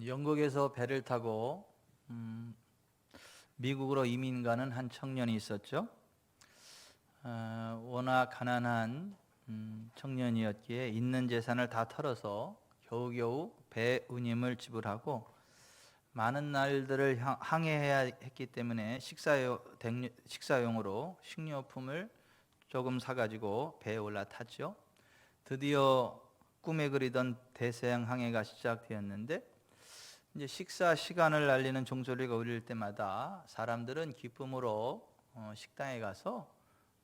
영국에서 배를 타고 미국으로 이민 가는 한 청년이 있었죠. 워낙 가난한 청년이었기에 있는 재산을 다 털어서 겨우겨우 배 운임을 지불하고 많은 날들을 항해해야 했기 때문에 식사용으로 식료품을 조금 사가지고 배에 올라탔죠. 드디어 꿈에 그리던 대서양 항해가 시작되었는데 이제 식사 시간을 알리는 종소리가 울릴 때마다 사람들은 기쁨으로 식당에 가서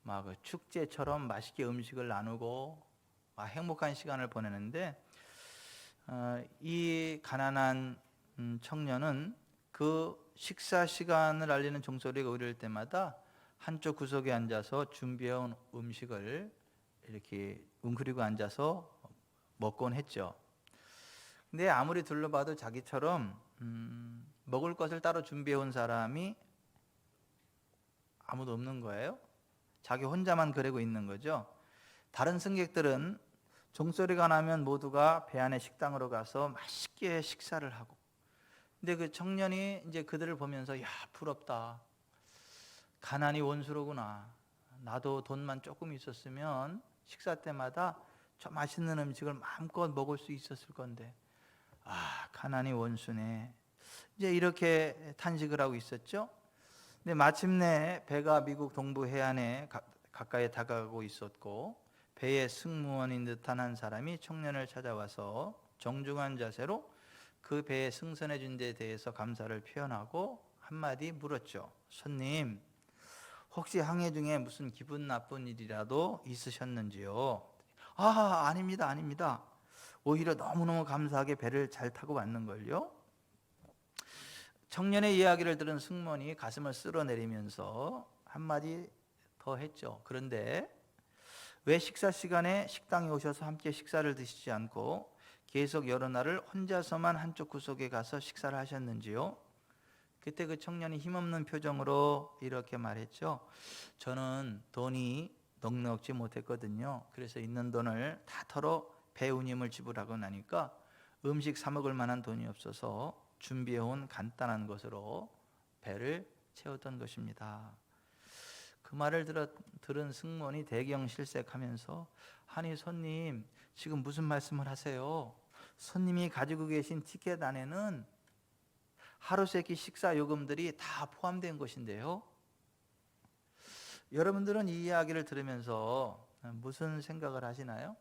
막 축제처럼 맛있게 음식을 나누고 막 행복한 시간을 보내는데 이 가난한 청년은 그 식사 시간을 알리는 종소리가 울릴 때마다 한쪽 구석에 앉아서 준비해온 음식을 이렇게 웅크리고 앉아서 먹곤 했죠. 근데 아무리 둘러봐도 자기처럼 먹을 것을 따로 준비해 온 사람이 아무도 없는 거예요. 자기 혼자만 그러고 있는 거죠. 다른 승객들은 종소리가 나면 모두가 배 안에 식당으로 가서 맛있게 식사를 하고, 근데 그 청년이 이제 그들을 보면서 야, 부럽다. 가난이 원수로구나. 나도 돈만 조금 있었으면 식사 때마다 저 맛있는 음식을 마음껏 먹을 수 있었을 건데, 아, 가난이 원수네. 이제 이렇게 탄식을 하고 있었죠. 근데 마침내 배가 미국 동부 해안에 가까이 다가가고 있었고, 배의 승무원인 듯한 한 사람이 청년을 찾아와서 정중한 자세로 그 배에 승선해 준 데 대해서 감사를 표현하고 한마디 물었죠. 손님, 혹시 항해 중에 무슨 기분 나쁜 일이라도 있으셨는지요? 아, 아닙니다, 아닙니다. 오히려 너무너무 감사하게 배를 잘 타고 왔는걸요. 청년의 이야기를 들은 승무원이 가슴을 쓸어내리면서 한마디 더 했죠. 그런데 왜 식사 시간에 식당에 오셔서 함께 식사를 드시지 않고 계속 여러 날을 혼자서만 한쪽 구석에 가서 식사를 하셨는지요? 그때 그 청년이 힘없는 표정으로 이렇게 말했죠. 저는 돈이 넉넉지 못했거든요. 그래서 있는 돈을 다 털어 배 운임을 지불하고 나니까 음식 사 먹을 만한 돈이 없어서 준비해온 간단한 것으로 배를 채웠던 것입니다. 그 말을 들은 승무원이 대경실색하면서, 아니 손님, 지금 무슨 말씀을 하세요? 손님이 가지고 계신 티켓 안에는 하루 세끼 식사 요금들이 다 포함된 것인데요. 여러분들은 이 이야기를 들으면서 무슨 생각을 하시나요?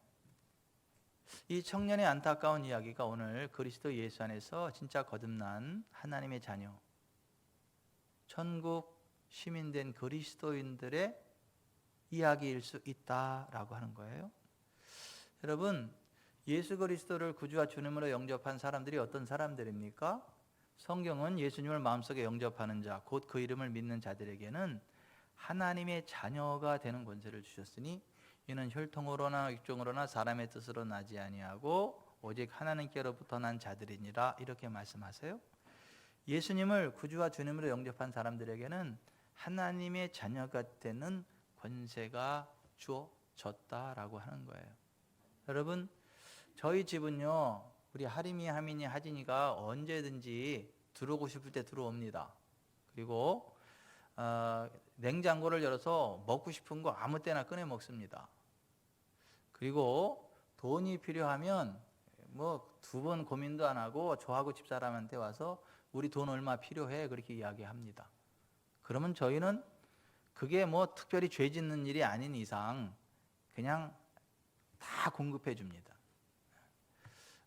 이 청년의 안타까운 이야기가 오늘 그리스도 예수 안에서 진짜 거듭난 하나님의 자녀, 천국 시민된 그리스도인들의 이야기일 수 있다라고 하는 거예요. 여러분, 예수 그리스도를 구주와 주님으로 영접한 사람들이 어떤 사람들입니까? 성경은 예수님을 마음속에 영접하는 자, 곧 그 이름을 믿는 자들에게는 하나님의 자녀가 되는 권세를 주셨으니 이는 혈통으로나 육종으로나 사람의 뜻으로 나지 아니하고 오직 하나님께로부터 난 자들이니라, 이렇게 말씀하세요. 예수님을 구주와 주님으로 영접한 사람들에게는 하나님의 자녀가 되는 권세가 주어졌다라고 하는 거예요. 여러분, 저희 집은요, 우리 하림이, 하민이, 하진이가 언제든지 들어오고 싶을 때 들어옵니다. 그리고 냉장고를 열어서 먹고 싶은 거 아무 때나 꺼내 먹습니다. 그리고 돈이 필요하면 뭐 두 번 고민도 안 하고 저하고 집사람한테 와서 우리 돈 얼마 필요해, 그렇게 이야기합니다. 그러면 저희는 그게 뭐 특별히 죄 짓는 일이 아닌 이상 그냥 다 공급해 줍니다.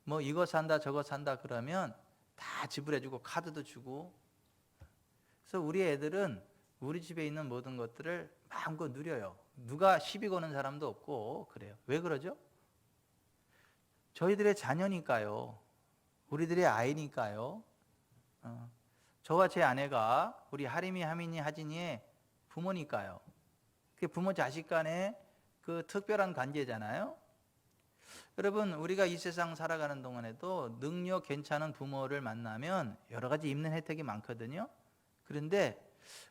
뭐 이거 산다 저거 산다 그러면 다 지불해 주고 카드도 주고. 그래서 우리 애들은 우리 집에 있는 모든 것들을 마음껏 누려요. 누가 시비 거는 사람도 없고 그래요. 왜 그러죠? 저희들의 자녀니까요. 우리들의 아이니까요. 저와 제 아내가 우리 하림이, 하민이, 하진이의 부모니까요. 그게 부모 자식 간의 그 특별한 관계잖아요. 여러분, 우리가 이 세상 살아가는 동안에도 능력 괜찮은 부모를 만나면 여러 가지 입는 혜택이 많거든요. 그런데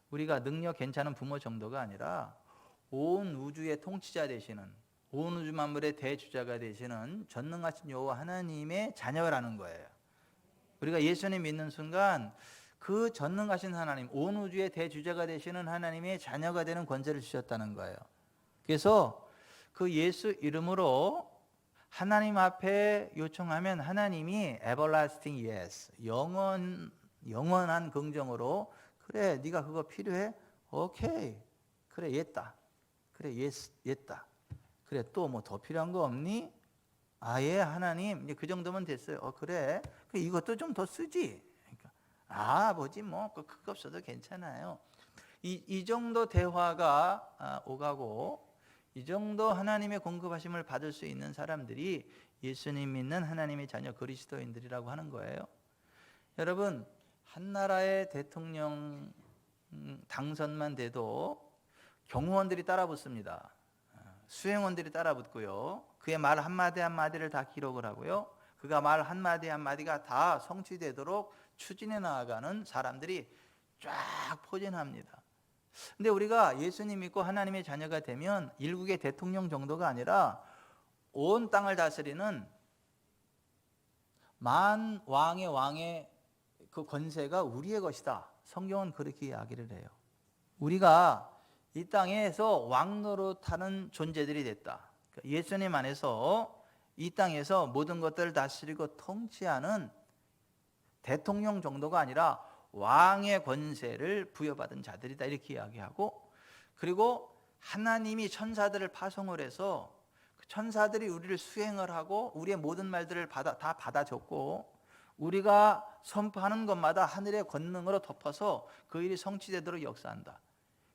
우리가 능력 괜찮은 부모 정도가 아니라 온 우주의 통치자 되시는, 온 우주 만물의 대주자가 되시는 전능하신 여호와 하나님의 자녀라는 거예요. 우리가 예수님 믿는 순간 그 전능하신 하나님, 온 우주의 대주자가 되시는 하나님의 자녀가 되는 권세를 주셨다는 거예요. 그래서 그 예수 이름으로 하나님 앞에 요청하면 하나님이 everlasting yes, 영원한 긍정으로 그래 네가 그거 필요해? 오케이. 그래 yes. 그래 yes, yes. 그래 또 뭐 더 필요한 거 없니? 예 하나님 이제 그 정도면 됐어요. 그래 이것도 좀 더 쓰지. 그러니까, 아버지 뭐 그거 없어도 괜찮아요. 이 정도 대화가 오가고 이 정도 하나님의 공급하심을 받을 수 있는 사람들이 예수님 믿는 하나님의 자녀 그리스도인들이라고 하는 거예요. 여러분 한 나라의 대통령 당선만 돼도 경호원들이 따라붙습니다. 수행원들이 따라붙고요. 그의 말 한마디 한마디를 다 기록을 하고요. 그가 말 한마디 한마디가 다 성취되도록 추진해 나아가는 사람들이 쫙 포진합니다. 근데 우리가 예수님 믿고 하나님의 자녀가 되면 일국의 대통령 정도가 아니라 온 땅을 다스리는 만 왕의 왕의 그 권세가 우리의 것이다. 성경은 그렇게 이야기를 해요. 우리가 이 땅에서 왕 노릇하는 존재들이 됐다. 예수님 안에서 이 땅에서 모든 것들을 다스리고 통치하는 대통령 정도가 아니라 왕의 권세를 부여받은 자들이다 이렇게 이야기하고, 그리고 하나님이 천사들을 파송을 해서 그 천사들이 우리를 수행을 하고 우리의 모든 말들을 다 받아줬고, 우리가 선포하는 것마다 하늘의 권능으로 덮어서 그 일이 성취되도록 역사한다.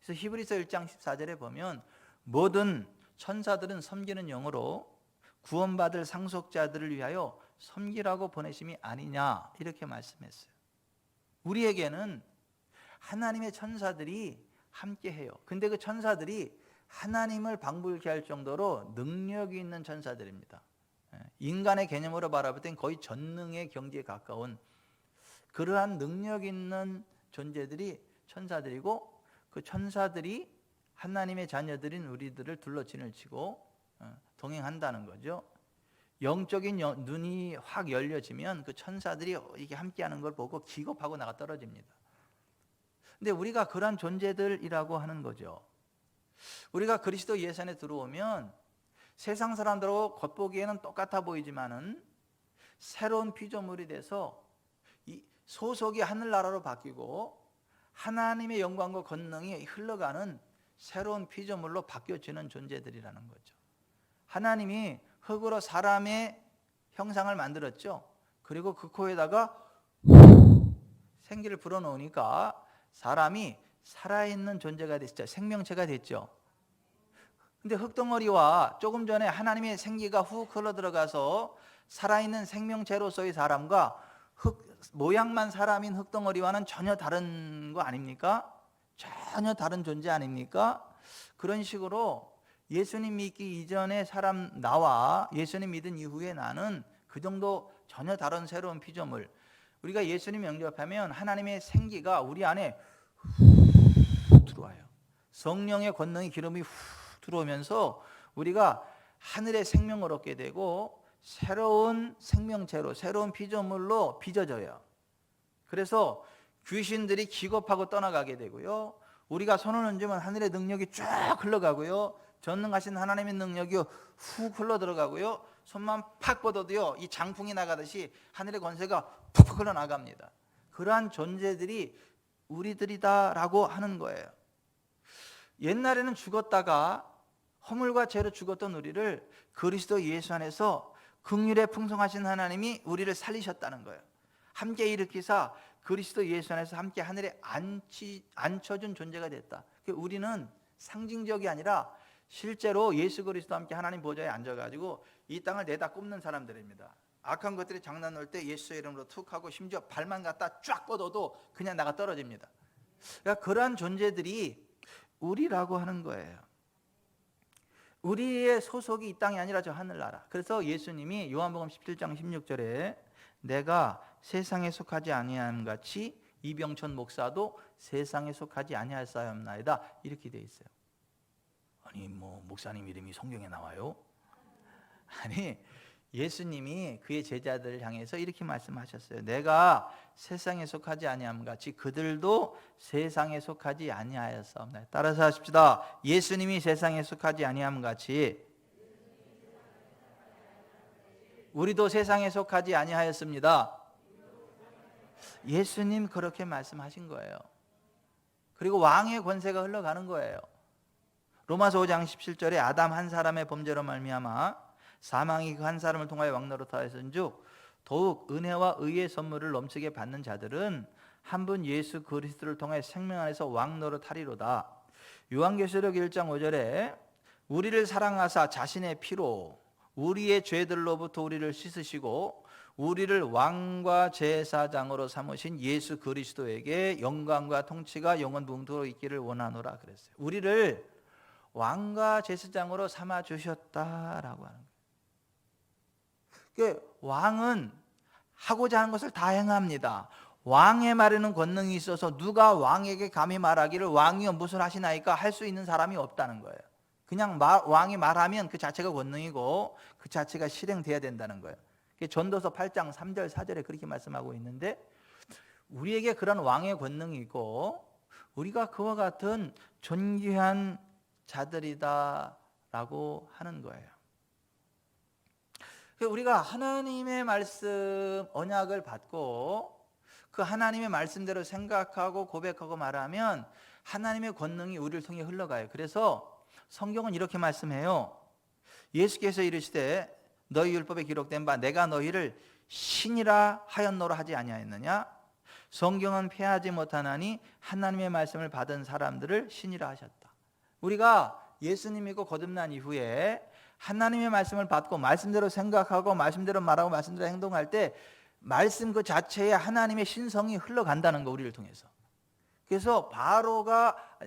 그래서 히브리서 1장 14절에 보면 모든 천사들은 섬기는 영으로 구원받을 상속자들을 위하여 섬기라고 보내심이 아니냐 이렇게 말씀했어요. 우리에게는 하나님의 천사들이 함께해요. 근데 그 천사들이 하나님을 방불케 할 정도로 능력이 있는 천사들입니다. 인간의 개념으로 바라볼 땐 거의 전능의 경지에 가까운 그러한 능력 있는 존재들이 천사들이고, 그 천사들이 하나님의 자녀들인 우리들을 둘러 진을 치고 동행한다는 거죠. 영적인 눈이 확 열려지면 그 천사들이 이게 함께하는 걸 보고 기겁하고 나가 떨어집니다. 근데 우리가 그러한 존재들이라고 하는 거죠. 우리가 그리스도 예수 안에 들어오면 세상 사람들하고 겉보기에는 똑같아 보이지만은 새로운 피조물이 돼서 이 소속이 하늘나라로 바뀌고 하나님의 영광과 권능이 흘러가는 새로운 피조물로 바뀌어지는 존재들이라는 거죠. 하나님이 흙으로 사람의 형상을 만들었죠. 그리고 그 코에다가 생기를 불어넣으니까 사람이 살아있는 존재가 됐죠. 생명체가 됐죠. 근데 흙덩어리와 조금 전에 하나님의 생기가 훅 흘러 들어가서 살아있는 생명체로서의 사람과 모양만 사람인 흙덩어리와는 전혀 다른 거 아닙니까? 전혀 다른 존재 아닙니까? 그런 식으로 예수님 믿기 이전에 사람 나와 예수님 믿은 이후에 나는 그 정도 전혀 다른 새로운 피조물. 우리가 예수님 영접하면 하나님의 생기가 우리 안에 훅 들어와요. 성령의 권능의 기름이 훅 들어오면서 우리가 하늘의 생명을 얻게 되고 새로운 생명체로 새로운 피조물로 빚어져요. 그래서 귀신들이 기겁하고 떠나가게 되고요. 우리가 손을 얹으면 하늘의 능력이 쫙 흘러가고요. 전능하신 하나님의 능력이 훅 흘러 들어가고요. 손만 팍 뻗어도요, 이 장풍이 나가듯이 하늘의 권세가 푹 흘러나갑니다. 그러한 존재들이 우리들이다라고 하는 거예요. 옛날에는 죽었다가 허물과 죄로 죽었던 우리를 그리스도 예수 안에서 긍휼에 풍성하신 하나님이 우리를 살리셨다는 거예요. 함께 일으키사 그리스도 예수 안에서 함께 하늘에 앉혀준 존재가 됐다. 우리는 상징적이 아니라 실제로 예수 그리스도와 함께 하나님 보좌에 앉아가지고 이 땅을 내다 꼽는 사람들입니다. 악한 것들이 장난 놓을 때 예수의 이름으로 툭 하고 심지어 발만 갖다 쫙 뻗어도 그냥 나가 떨어집니다. 그러니까 그러한 존재들이 우리라고 하는 거예요. 우리의 소속이 이 땅이 아니라 저 하늘나라. 그래서 예수님이 요한복음 17장 16절에 내가 세상에 속하지 아니함 같이 이병천 목사도 세상에 속하지 아니하였사옵나이다 이렇게 돼 있어요. 아니 뭐 목사님 이름이 성경에 나와요? 아니 예수님이 그의 제자들을 향해서 이렇게 말씀하셨어요. 내가 세상에 속하지 아니함 같이 그들도 세상에 속하지 아니하였사옵나니. 따라서 하십시다. 예수님이 세상에 속하지 아니함 같이 우리도 세상에 속하지 아니하였습니다. 예수님 그렇게 말씀하신 거예요. 그리고 왕의 권세가 흘러가는 거예요. 로마서 5장 17절에 아담 한 사람의 범죄로 말미암아 사망이 그 한 사람을 통하여 왕노릇 하였은즉 더욱 은혜와 의의 선물을 넘치게 받는 자들은 한 분 예수 그리스도를 통해 생명 안에서 왕노릇 하리로다. 요한계시록 1장 5절에 우리를 사랑하사 자신의 피로 우리의 죄들로부터 우리를 씻으시고 우리를 왕과 제사장으로 삼으신 예수 그리스도에게 영광과 통치가 영원무궁토록 있기를 원하노라 그랬어요. 우리를 왕과 제사장으로 삼아 주셨다라고 하는 거예요. 그러니까 왕은 하고자 하는 것을 다 행합니다. 왕의 말에는 권능이 있어서 누가 왕에게 감히 말하기를 왕이여 무엇을 하시나이까 할 수 있는 사람이 없다는 거예요. 그냥 왕이 말하면 그 자체가 권능이고 그 자체가 실행돼야 된다는 거예요. 전도서 8장 3절 4절에 그렇게 말씀하고 있는데 우리에게 그런 왕의 권능이 있고 우리가 그와 같은 존귀한 자들이다라고 하는 거예요. 우리가 하나님의 말씀 언약을 받고 그 하나님의 말씀대로 생각하고 고백하고 말하면 하나님의 권능이 우리를 통해 흘러가요. 그래서 성경은 이렇게 말씀해요. 예수께서 이르시되 너희 율법에 기록된 바 내가 너희를 신이라 하였노라 하지 아니하였느냐? 성경은 폐하지 못하나니 하나님의 말씀을 받은 사람들을 신이라 하셨다. 우리가 예수님 믿고 거듭난 이후에 하나님의 말씀을 받고 말씀대로 생각하고 말씀대로 말하고 말씀대로 행동할 때 말씀 그 자체에 하나님의 신성이 흘러간다는 거 우리를 통해서. 그래서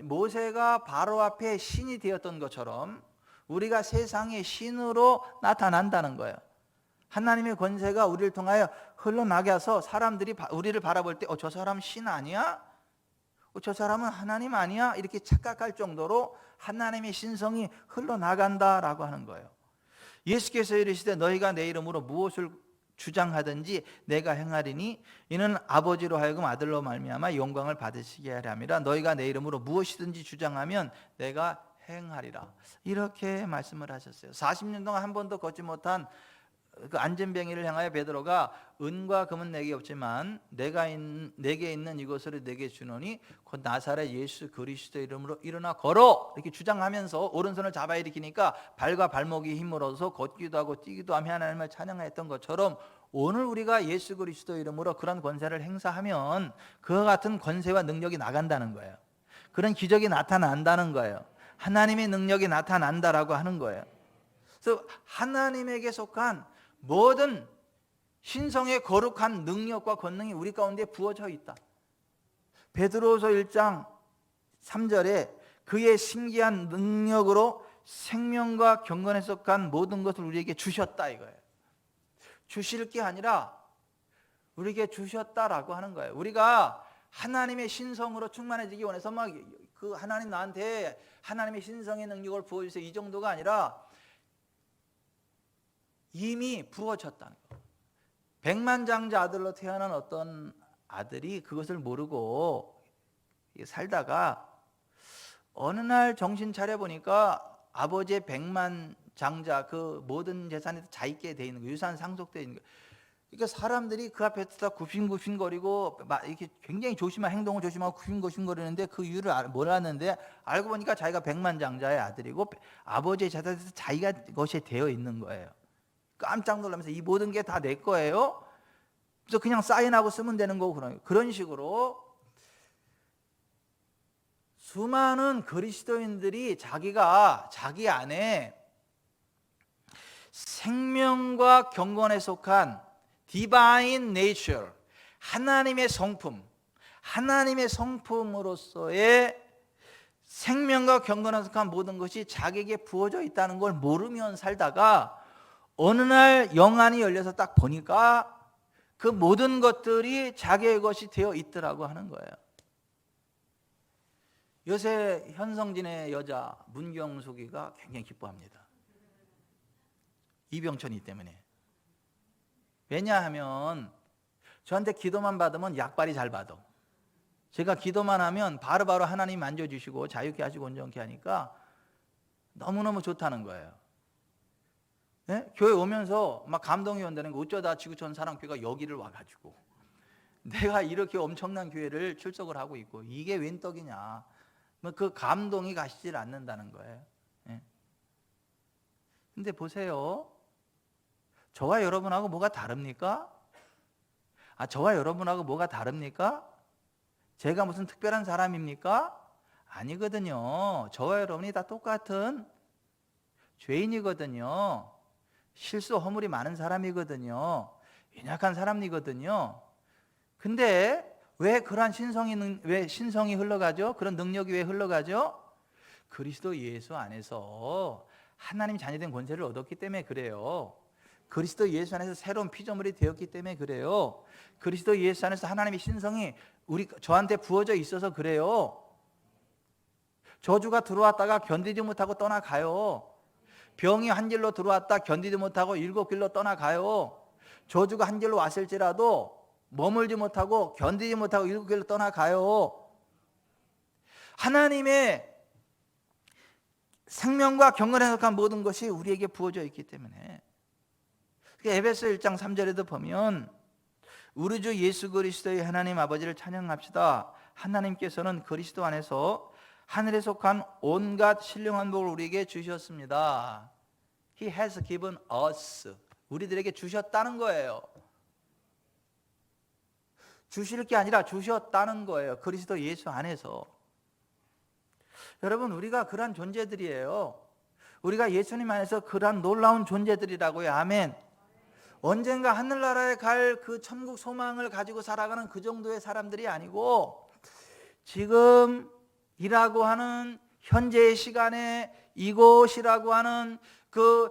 모세가 바로 앞에 신이 되었던 것처럼 우리가 세상의 신으로 나타난다는 거예요. 하나님의 권세가 우리를 통하여 흘러나게 해서 사람들이 우리를 바라볼 때 저 사람 신 아니야? 저 사람은 하나님 아니야? 이렇게 착각할 정도로 하나님의 신성이 흘러나간다라고 하는 거예요. 예수께서 이르시되 너희가 내 이름으로 무엇을 주장하든지 내가 행하리니 이는 아버지로 하여금 아들로 말미암아 영광을 받으시게 하려 함이라. 너희가 내 이름으로 무엇이든지 주장하면 내가 행하리라. 이렇게 말씀을 하셨어요. 40년 동안 한 번도 걷지 못한 그 안전뱅이를 향하여 베드로가 은과 금은 내게 없지만 내게 있는 이것으로 내게 주노니 곧 나사렛 예수 그리스도 이름으로 일어나 걸어 이렇게 주장하면서 오른손을 잡아 일으키니까 발과 발목이 힘을 얻어서 걷기도 하고 뛰기도 하며 하나님을 찬양했던 것처럼 오늘 우리가 예수 그리스도 이름으로 그런 권세를 행사하면 그와 같은 권세와 능력이 나간다는 거예요. 그런 기적이 나타난다는 거예요. 하나님의 능력이 나타난다라고 하는 거예요. 그래서 하나님에게 속한 모든 신성의 거룩한 능력과 권능이 우리 가운데 부어져 있다. 베드로서 1장 3절에 그의 신기한 능력으로 생명과 경건에 속한 모든 것을 우리에게 주셨다 이거예요. 주실 게 아니라 우리에게 주셨다라고 하는 거예요. 우리가 하나님의 신성으로 충만해지기 원해서 막 그 하나님 나한테 하나님의 신성의 능력을 부어주세요 이 정도가 아니라 이미 부어졌다는 거예요. 백만장자 아들로 태어난 어떤 아들이 그것을 모르고 살다가 어느 날 정신 차려 보니까 아버지의 백만장자 그 모든 재산이 자 있게 돼 있는 거예요. 유산 상속되어 있는 거예요. 그러니까 사람들이 그 앞에서 다 구신구신거리고 이렇게 굉장히 행동을 조심하고 구신구신거리는데 그 이유를 몰랐는데 알고 보니까 자기가 백만장자의 아들이고 아버지의 재산이 자기가 것이 되어 있는 거예요. 깜짝 놀라면서 이 모든 게 다 내 거예요? 그래서 그냥 사인하고 쓰면 되는 거고 그런 식으로 수많은 그리스도인들이 자기가 자기 안에 생명과 경건에 속한 디바인 네이처, 하나님의 성품, 하나님의 성품으로서의 생명과 경건에 속한 모든 것이 자기에게 부어져 있다는 걸 모르면 살다가 어느 날 영안이 열려서 딱 보니까 그 모든 것들이 자기의 것이 되어 있더라고 하는 거예요. 요새 현성진의 여자 문경숙이가 굉장히 기뻐합니다. 이병천이 때문에. 왜냐하면 저한테 기도만 받으면 약발이 잘 받아. 제가 기도만 하면 바로바로 하나님 만져주시고 자유케 하시고 온전케 하니까 너무너무 좋다는 거예요. 네? 교회 오면서 막 감동이 온다는 거. 어쩌다 지구촌 사랑교회가 여기를 와가지고 내가 이렇게 엄청난 교회를 출석을 하고 있고 이게 웬 떡이냐. 그 감동이 가시질 않는다는 거예요. 네. 근데 보세요. 저와 여러분하고 뭐가 다릅니까? 저와 여러분하고 뭐가 다릅니까? 제가 무슨 특별한 사람입니까? 아니거든요. 저와 여러분이 다 똑같은 죄인이거든요. 실수 허물이 많은 사람이거든요. 연약한 사람이거든요. 근데 왜 그러한 신성이 흘러가죠? 그런 능력이 왜 흘러가죠? 그리스도 예수 안에서 하나님 자녀된 권세를 얻었기 때문에 그래요. 그리스도 예수 안에서 새로운 피조물이 되었기 때문에 그래요. 그리스도 예수 안에서 하나님의 신성이 저한테 부어져 있어서 그래요. 저주가 들어왔다가 견디지 못하고 떠나가요. 병이 한 길로 들어왔다 견디지 못하고 7길로 떠나가요. 저주가 한 길로 왔을지라도 머물지 못하고 견디지 못하고 7길로 떠나가요. 하나님의 생명과 경건에 속한 모든 것이 우리에게 부어져 있기 때문에 에베소 1장 3절에도 보면 우리 주 예수 그리스도의 하나님 아버지를 찬양합시다. 하나님께서는 그리스도 안에서 하늘에 속한 온갖 신령한 복을 우리에게 주셨습니다. He has given us. 우리들에게 주셨다는 거예요. 주실 게 아니라 주셨다는 거예요. 그리스도 예수 안에서. 여러분, 우리가 그러한 존재들이에요. 우리가 예수님 안에서 그러한 놀라운 존재들이라고요. 아멘. 언젠가 하늘나라에 갈 그 천국 소망을 가지고 살아가는 그 정도의 사람들이 아니고 지금 이라고 하는 현재의 시간에 이곳이라고 하는 그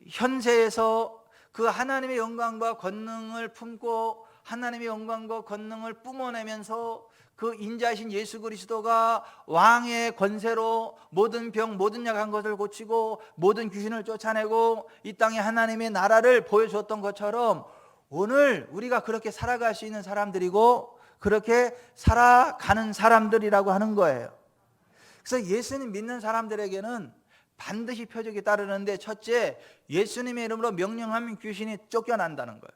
현세에서 그 하나님의 영광과 권능을 품고 하나님의 영광과 권능을 뿜어내면서 그 인자이신 예수 그리스도가 왕의 권세로 모든 병 모든 약한 것을 고치고 모든 귀신을 쫓아내고 이 땅에 하나님의 나라를 보여주었던 것처럼 오늘 우리가 그렇게 살아갈 수 있는 사람들이고 그렇게 살아가는 사람들이라고 하는 거예요. 그래서 예수님 믿는 사람들에게는 반드시 표적이 따르는데, 첫째, 예수님의 이름으로 명령하면 귀신이 쫓겨난다는 거예요.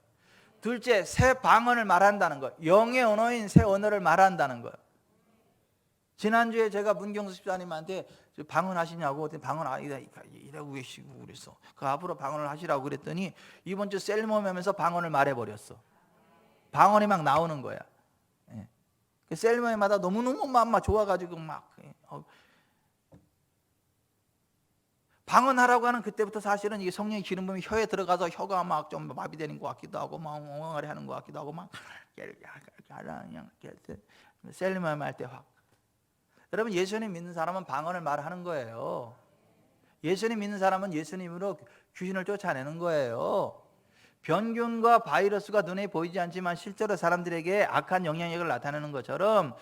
둘째, 새 방언을 말한다는 거예요. 영의 언어인 새 언어를 말한다는 거예요. 지난주에 제가 문경수 집사님한테 방언하시냐고 방언 이라고 계시고 그랬어. 그 앞으로 방언을 하시라고 그랬더니 이번 주 셀모임 하면서 방언을 말해버렸어. 방언이 막 나오는 거야. 그 셀모임마다 너무너무 막 좋아가지고 막 방언하라고 하는 그때부터 사실은 이게 성령의 기름 부음이 혀에 들어가서 혀가 막 좀 마비되는 것 같기도 하고 막 엉엉하게 하는 것 같기도 하고 막 셀모임 할 때 확. 여러분, 예수님 믿는 사람은 방언을 말하는 거예요. 예수님 믿는 사람은 예수님으로 귀신을 쫓아내는 거예요. 변균과 바이러스가 눈에 보이지 않지만 실제로 사람들에게 악한 영향력을 나타내는 것처럼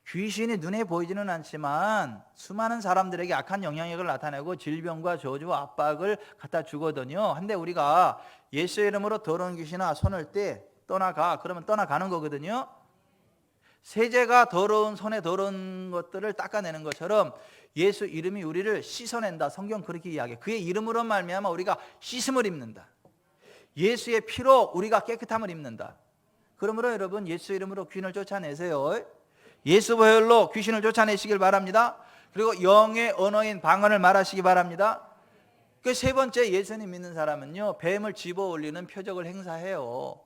귀신이 눈에 보이지는 않지만 수많은 사람들에게 악한 영향력을 나타내고 질병과 저주와 압박을 갖다 주거든요. 근데 우리가 예수의 이름으로 더러운 귀신아 손을 떼 떠나가 그러면 떠나가는 거거든요. 세제가 더러운 손에 더러운 것들을 닦아내는 것처럼 예수 이름이 우리를 씻어낸다. 성경 그렇게 이야기해. 그의 이름으로 말미암아 우리가 씻음을 입는다. 예수의 피로 우리가 깨끗함을 입는다. 그러므로 여러분, 예수 이름으로 귀신을 쫓아내세요. 예수 보혈로 귀신을 쫓아내시길 바랍니다. 그리고 영의 언어인 방언을 말하시기 바랍니다. 그 세 번째, 예수님 믿는 사람은요, 뱀을 집어 올리는 표적을 행사해요.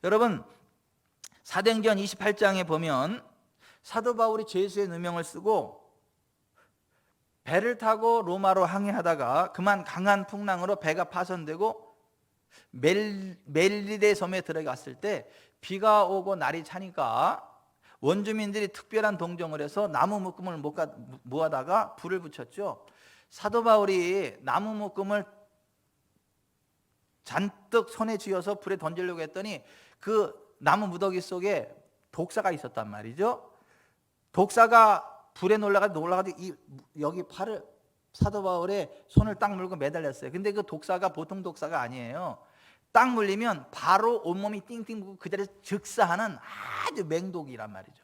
여러분, 사도행전 28장에 보면 사도 바울이 죄수의 누명을 쓰고 배를 타고 로마로 항해하다가 그만 강한 풍랑으로 배가 파손되고 멜리데 섬에 들어갔을 때 비가 오고 날이 차니까 원주민들이 특별한 동정을 해서 나무 묶음을 모아다가 불을 붙였죠. 사도 바울이 나무 묶음을 잔뜩 손에 쥐어서 불에 던지려고 했더니 그 나무 무더기 속에 독사가 있었단 말이죠. 독사가 불에 놀라가지고 여기 팔을 사도 바울의 손을 딱 물고 매달렸어요. 근데 그 독사가 보통 독사가 아니에요. 딱 물리면 바로 온몸이 띵띵 부고 그 자리에서 즉사하는 아주 맹독이란 말이죠.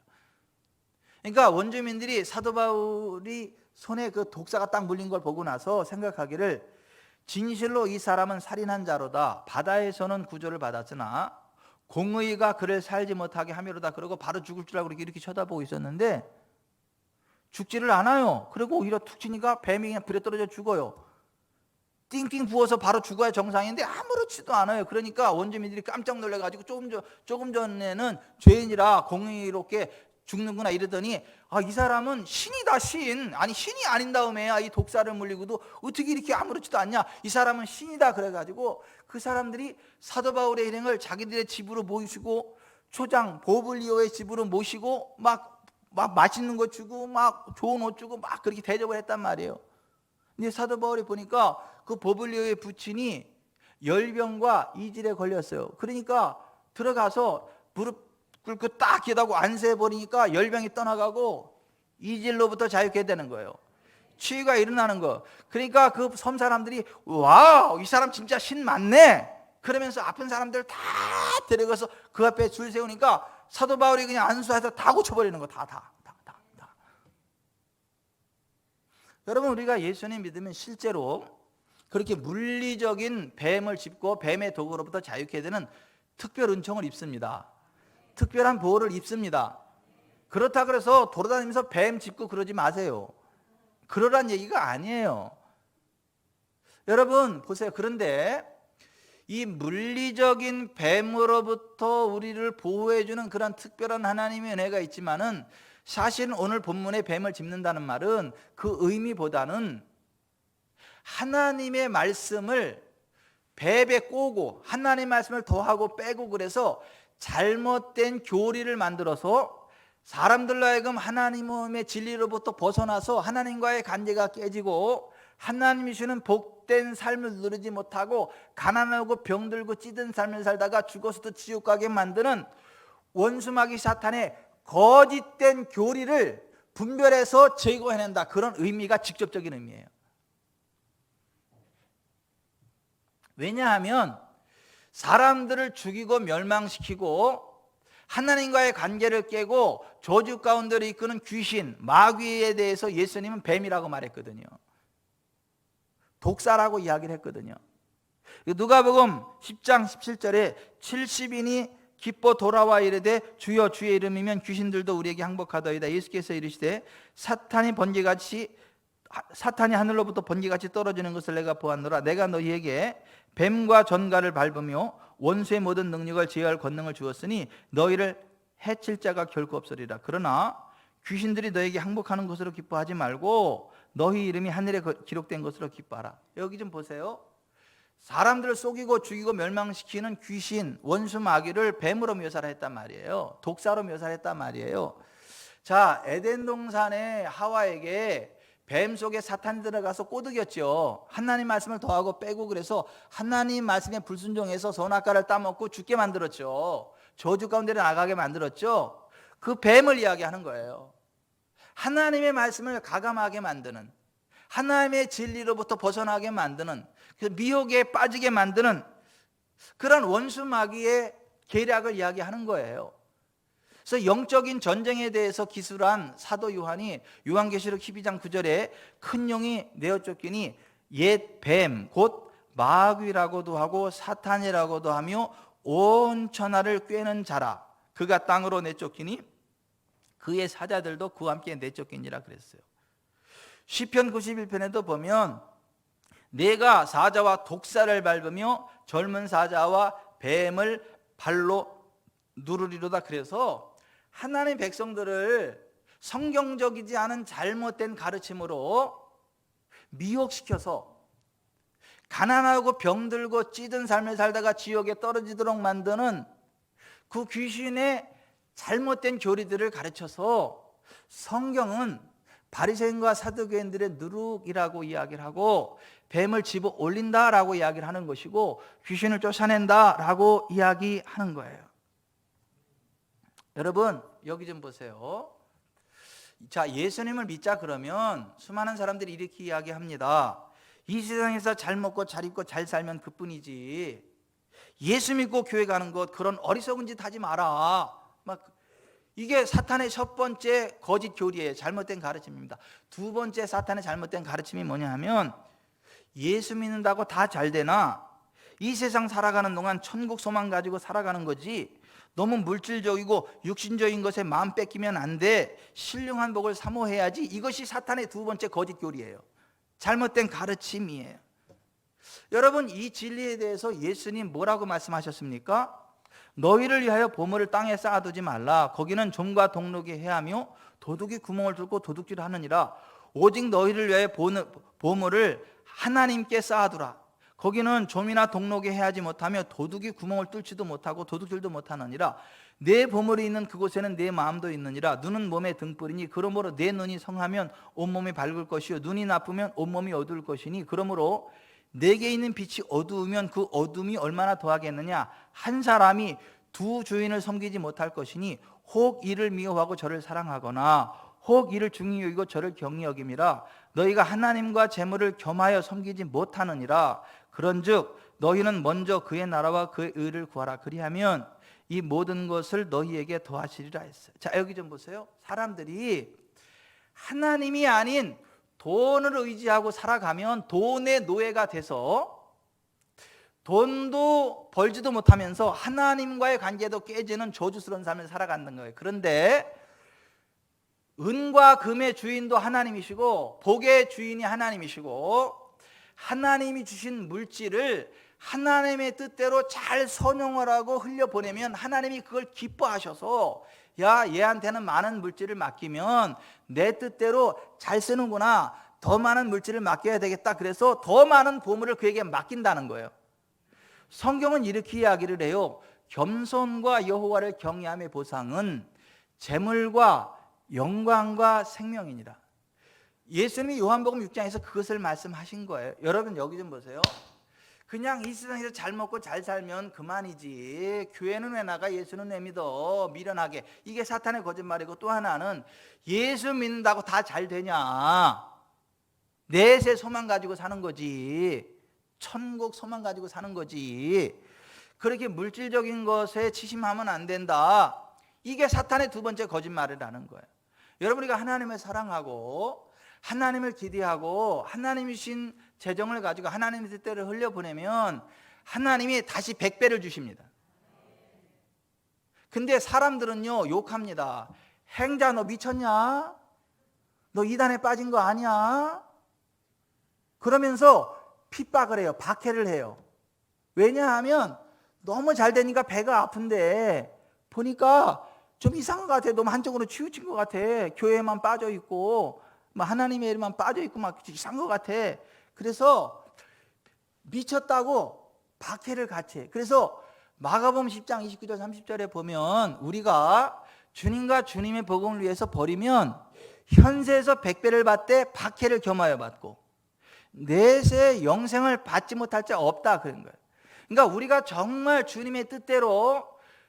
그러니까 원주민들이 사도 바울이 손에 그 독사가 딱 물린 걸 보고 나서 생각하기를 진실로 이 사람은 살인한 자로다. 바다에서는 구조를 받았으나 공의가 그를 살지 못하게 하미로다. 그러고 바로 죽을 줄 알고 이렇게 쳐다보고 있었는데 죽지를 않아요. 그리고 오히려 툭 치니까 뱀이 그냥 불에 떨어져 죽어요. 띵띵 부어서 바로 죽어야 정상인데 아무렇지도 않아요. 그러니까 원주민들이 깜짝 놀라가지고 조금 전에는 죄인이라 공의롭게 죽는구나 이러더니 이 사람은 신이다, 신. 아니 신이 아닌 다음에 이 독사를 물리고도 어떻게 이렇게 아무렇지도 않냐, 이 사람은 신이다. 그래가지고 그 사람들이 사도 바울의 일행을 자기들의 집으로 모시고 초장 보블리오의 집으로 모시고 막 맛있는 거 주고 막 좋은 옷 주고 막 그렇게 대접을 했단 말이에요. 근데 사도 바울이 보니까 그 보블리오의 부친이 열병과 이질에 걸렸어요. 그러니까 들어가서 무릎 꿇고 딱 기다고 안수해버리니까 열병이 떠나가고 이질로부터 자유케 되는 거예요. 치유가 일어나는 거. 그러니까 그 섬 사람들이 와우, 이 사람 진짜 신 맞네 그러면서 아픈 사람들 다 데려가서 그 앞에 줄 세우니까 사도 바울이 그냥 안수해서 다 고쳐버리는 거. 다. 여러분, 우리가 예수님 믿으면 실제로 그렇게 물리적인 뱀을 짚고 뱀의 독으로부터 자유케 되는 특별 은총을 입습니다. 특별한 보호를 입습니다. 그렇다 그래서 돌아다니면서 뱀 짚고 그러지 마세요. 그러란 얘기가 아니에요. 여러분 보세요. 그런데 이 물리적인 뱀으로부터 우리를 보호해주는 그런 특별한 하나님의 은혜가 있지만은 사실은 오늘 본문에 뱀을 짚는다는 말은 그 의미보다는 하나님의 말씀을 뱀에 꼬고 하나님의 말씀을 더하고 빼고 그래서 잘못된 교리를 만들어서 사람들로 하여금 하나님의 진리로부터 벗어나서 하나님과의 관계가 깨지고 하나님이 주는 복된 삶을 누리지 못하고 가난하고 병들고 찌든 삶을 살다가 죽어서도 지옥 가게 만드는 원수마귀 사탄의 거짓된 교리를 분별해서 제거해낸다. 그런 의미가 직접적인 의미예요. 왜냐하면 사람들을 죽이고 멸망시키고 하나님과의 관계를 깨고 저주 가운데로 이끄는 귀신, 마귀에 대해서 예수님은 뱀이라고 말했거든요. 독사라고 이야기를 했거든요. 누가복음 10장 17절에 70인이 기뻐 돌아와 이르되 주여 주의 이름이면 귀신들도 우리에게 항복하더이다. 예수께서 이르시되 사탄이 하늘로부터 번개같이 떨어지는 것을 내가 보았노라. 내가 너희에게 뱀과 전갈을 밟으며 원수의 모든 능력을 제어할 권능을 주었으니 너희를 해칠 자가 결코 없으리라. 그러나 귀신들이 너에게 항복하는 것으로 기뻐하지 말고 너희 이름이 하늘에 기록된 것으로 기뻐하라. 여기 좀 보세요. 사람들을 속이고 죽이고 멸망시키는 귀신, 원수 마귀를 뱀으로 묘사를 했단 말이에요. 독사로 묘사를 했단 말이에요. 자, 에덴 동산에 하와에게 뱀 속에 사탄이 들어가서 꼬드겼죠. 하나님 말씀을 더하고 빼고 그래서 하나님 말씀에 불순종해서 선악과를 따먹고 죽게 만들었죠. 저주 가운데로 나가게 만들었죠. 그 뱀을 이야기하는 거예요. 하나님의 말씀을 가감하게 만드는, 하나님의 진리로부터 벗어나게 만드는, 그 미혹에 빠지게 만드는 그런 원수 마귀의 계략을 이야기하는 거예요. 그래서 영적인 전쟁에 대해서 기술한 사도 요한이 요한계시록 12장 9절에 큰 용이 내어 쫓기니 옛 뱀 곧 마귀라고도 하고 사탄이라고도 하며 온 천하를 꿰는 자라. 그가 땅으로 내쫓기니 그의 사자들도 그와 함께 내쫓기니라 그랬어요. 시편 91편에도 보면 내가 사자와 독사를 밟으며 젊은 사자와 뱀을 발로 누르리로다. 그래서 하나님 백성들을 성경적이지 않은 잘못된 가르침으로 미혹시켜서 가난하고 병들고 찌든 삶을 살다가 지옥에 떨어지도록 만드는 그 귀신의 잘못된 교리들을 가르쳐서 성경은 바리새인과 사두개인들의 누룩이라고 이야기를 하고 뱀을 집어 올린다라고 이야기를 하는 것이고 귀신을 쫓아낸다라고 이야기하는 거예요. 여러분 여기 좀 보세요. 자, 예수님을 믿자 그러면 수많은 사람들이 이렇게 이야기합니다. 이 세상에서 잘 먹고 잘 입고 잘 살면 그뿐이지 예수 믿고 교회 가는 것, 그런 어리석은 짓 하지 마라. 막 이게 사탄의 첫 번째 거짓 교리예요. 잘못된 가르침입니다. 두 번째 사탄의 잘못된 가르침이 뭐냐 하면, 예수 믿는다고 다 잘 되나? 이 세상 살아가는 동안 천국 소망 가지고 살아가는 거지, 너무 물질적이고 육신적인 것에 마음 뺏기면 안 돼, 신령한 복을 사모해야지. 이것이 사탄의 두 번째 거짓 교리예요. 잘못된 가르침이에요. 여러분, 이 진리에 대해서 예수님 뭐라고 말씀하셨습니까? 너희를 위하여 보물을 땅에 쌓아두지 말라. 거기는 좀과 동록이 해하며 도둑이 구멍을 뚫고 도둑질을 하느니라. 오직 너희를 위하여 보물을 하나님께 쌓아두라. 거기는 좀이나 동록이 해하지 못하며 도둑이 구멍을 뚫지도 못하고 도둑질도 못하느니라. 내 보물이 있는 그곳에는 내 마음도 있느니라. 눈은 몸의 등불이니 그러므로 내 눈이 성하면 온몸이 밝을 것이요 눈이 나쁘면 온몸이 어두울 것이니 그러므로 내게 있는 빛이 어두우면 그 어둠이 얼마나 더하겠느냐. 한 사람이 두 주인을 섬기지 못할 것이니 혹 이를 미워하고 저를 사랑하거나 혹 이를 중히 여기고 저를 경히 여김이라. 너희가 하나님과 재물을 겸하여 섬기지 못하느니라. 그런즉 너희는 먼저 그의 나라와 그의 의를 구하라. 그리하면 이 모든 것을 너희에게 더하시리라 했어요. 자, 여기 좀 보세요. 사람들이 하나님이 아닌 돈을 의지하고 살아가면 돈의 노예가 돼서 돈도 벌지도 못하면서 하나님과의 관계도 깨지는 저주스러운 삶을 살아가는 거예요. 그런데 은과 금의 주인도 하나님이시고 복의 주인이 하나님이시고, 하나님이 주신 물질을 하나님의 뜻대로 잘 선용을 하고 흘려보내면 하나님이 그걸 기뻐하셔서, 야, 얘한테는 많은 물질을 맡기면 내 뜻대로 잘 쓰는구나, 더 많은 물질을 맡겨야 되겠다, 그래서 더 많은 보물을 그에게 맡긴다는 거예요. 성경은 이렇게 이야기를 해요. 겸손과 여호와를 경외함의 보상은 재물과 영광과 생명이니라. 예수님이 요한복음 6장에서 그것을 말씀하신 거예요. 여러분, 여기 좀 보세요. 그냥 이 세상에서 잘 먹고 잘 살면 그만이지, 교회는 왜 나가, 예수는 왜 믿어, 미련하게, 이게 사탄의 거짓말이고, 또 하나는 예수 믿는다고 다 잘 되냐, 내세 소망 가지고 사는 거지, 천국 소망 가지고 사는 거지, 그렇게 물질적인 것에 치심하면 안 된다. 이게 사탄의 두 번째 거짓말이라는 거예요. 여러분, 우리가 하나님을 사랑하고 하나님을 기대하고 하나님이 주신 재정을 가지고 하나님의 뜻대로 흘려보내면 하나님이 다시 100배를 주십니다. 근데 사람들은요, 욕합니다. 행자, 너 미쳤냐? 너 이단에 빠진 거 아니야? 그러면서 핍박을 해요. 박해를 해요. 왜냐하면 너무 잘 되니까 배가 아픈데 보니까 좀 이상한 것 같아. 너무 한쪽으로 치우친 것 같아. 교회만 빠져 있고 하나님의 일만 빠져 있고 막 이상한 것 같아. 그래서 미쳤다고 박해를 같이 해. 그래서 마가복음 10장 29절 30절에 보면, 우리가 주님과 주님의 복음을 위해서 버리면 현세에서 100배를 받되 박해를 겸하여 받고 내세 영생을 받지 못할 자 없다, 그런 거예요. 그러니까 우리가 정말 주님의 뜻대로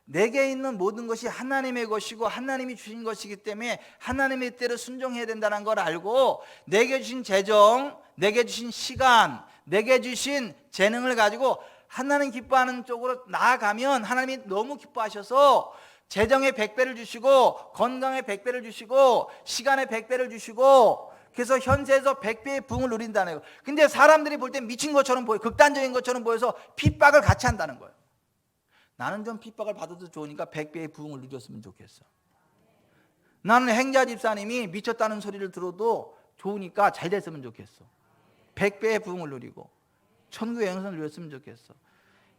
내게 있는 모든 것이 하나님의 것이고 하나님이 주신 것이기 때문에 하나님의 뜻대로 순종해야 된다는 걸 알고, 내게 주신 재정, 내게 주신 시간, 내게 주신 재능을 가지고 하나님 기뻐하는 쪽으로 나아가면 하나님이 너무 기뻐하셔서 재정에 100배를 주시고 건강에 100배를 주시고 시간에 100배를 주시고, 그래서 현세에서 100배의 부흥을 누린다는 거예요. 근데 사람들이 볼 때 미친 것처럼 보여, 극단적인 것처럼 보여서 핍박을 같이 한다는 거예요. 나는 좀 핍박을 받아도 좋으니까 100배의 부흥을 누렸으면 좋겠어. 나는 행자 집사님이 미쳤다는 소리를 들어도 좋으니까 잘 됐으면 좋겠어. 100배의 부흥을 누리고 천국의 영생을 누렸으면 좋겠어.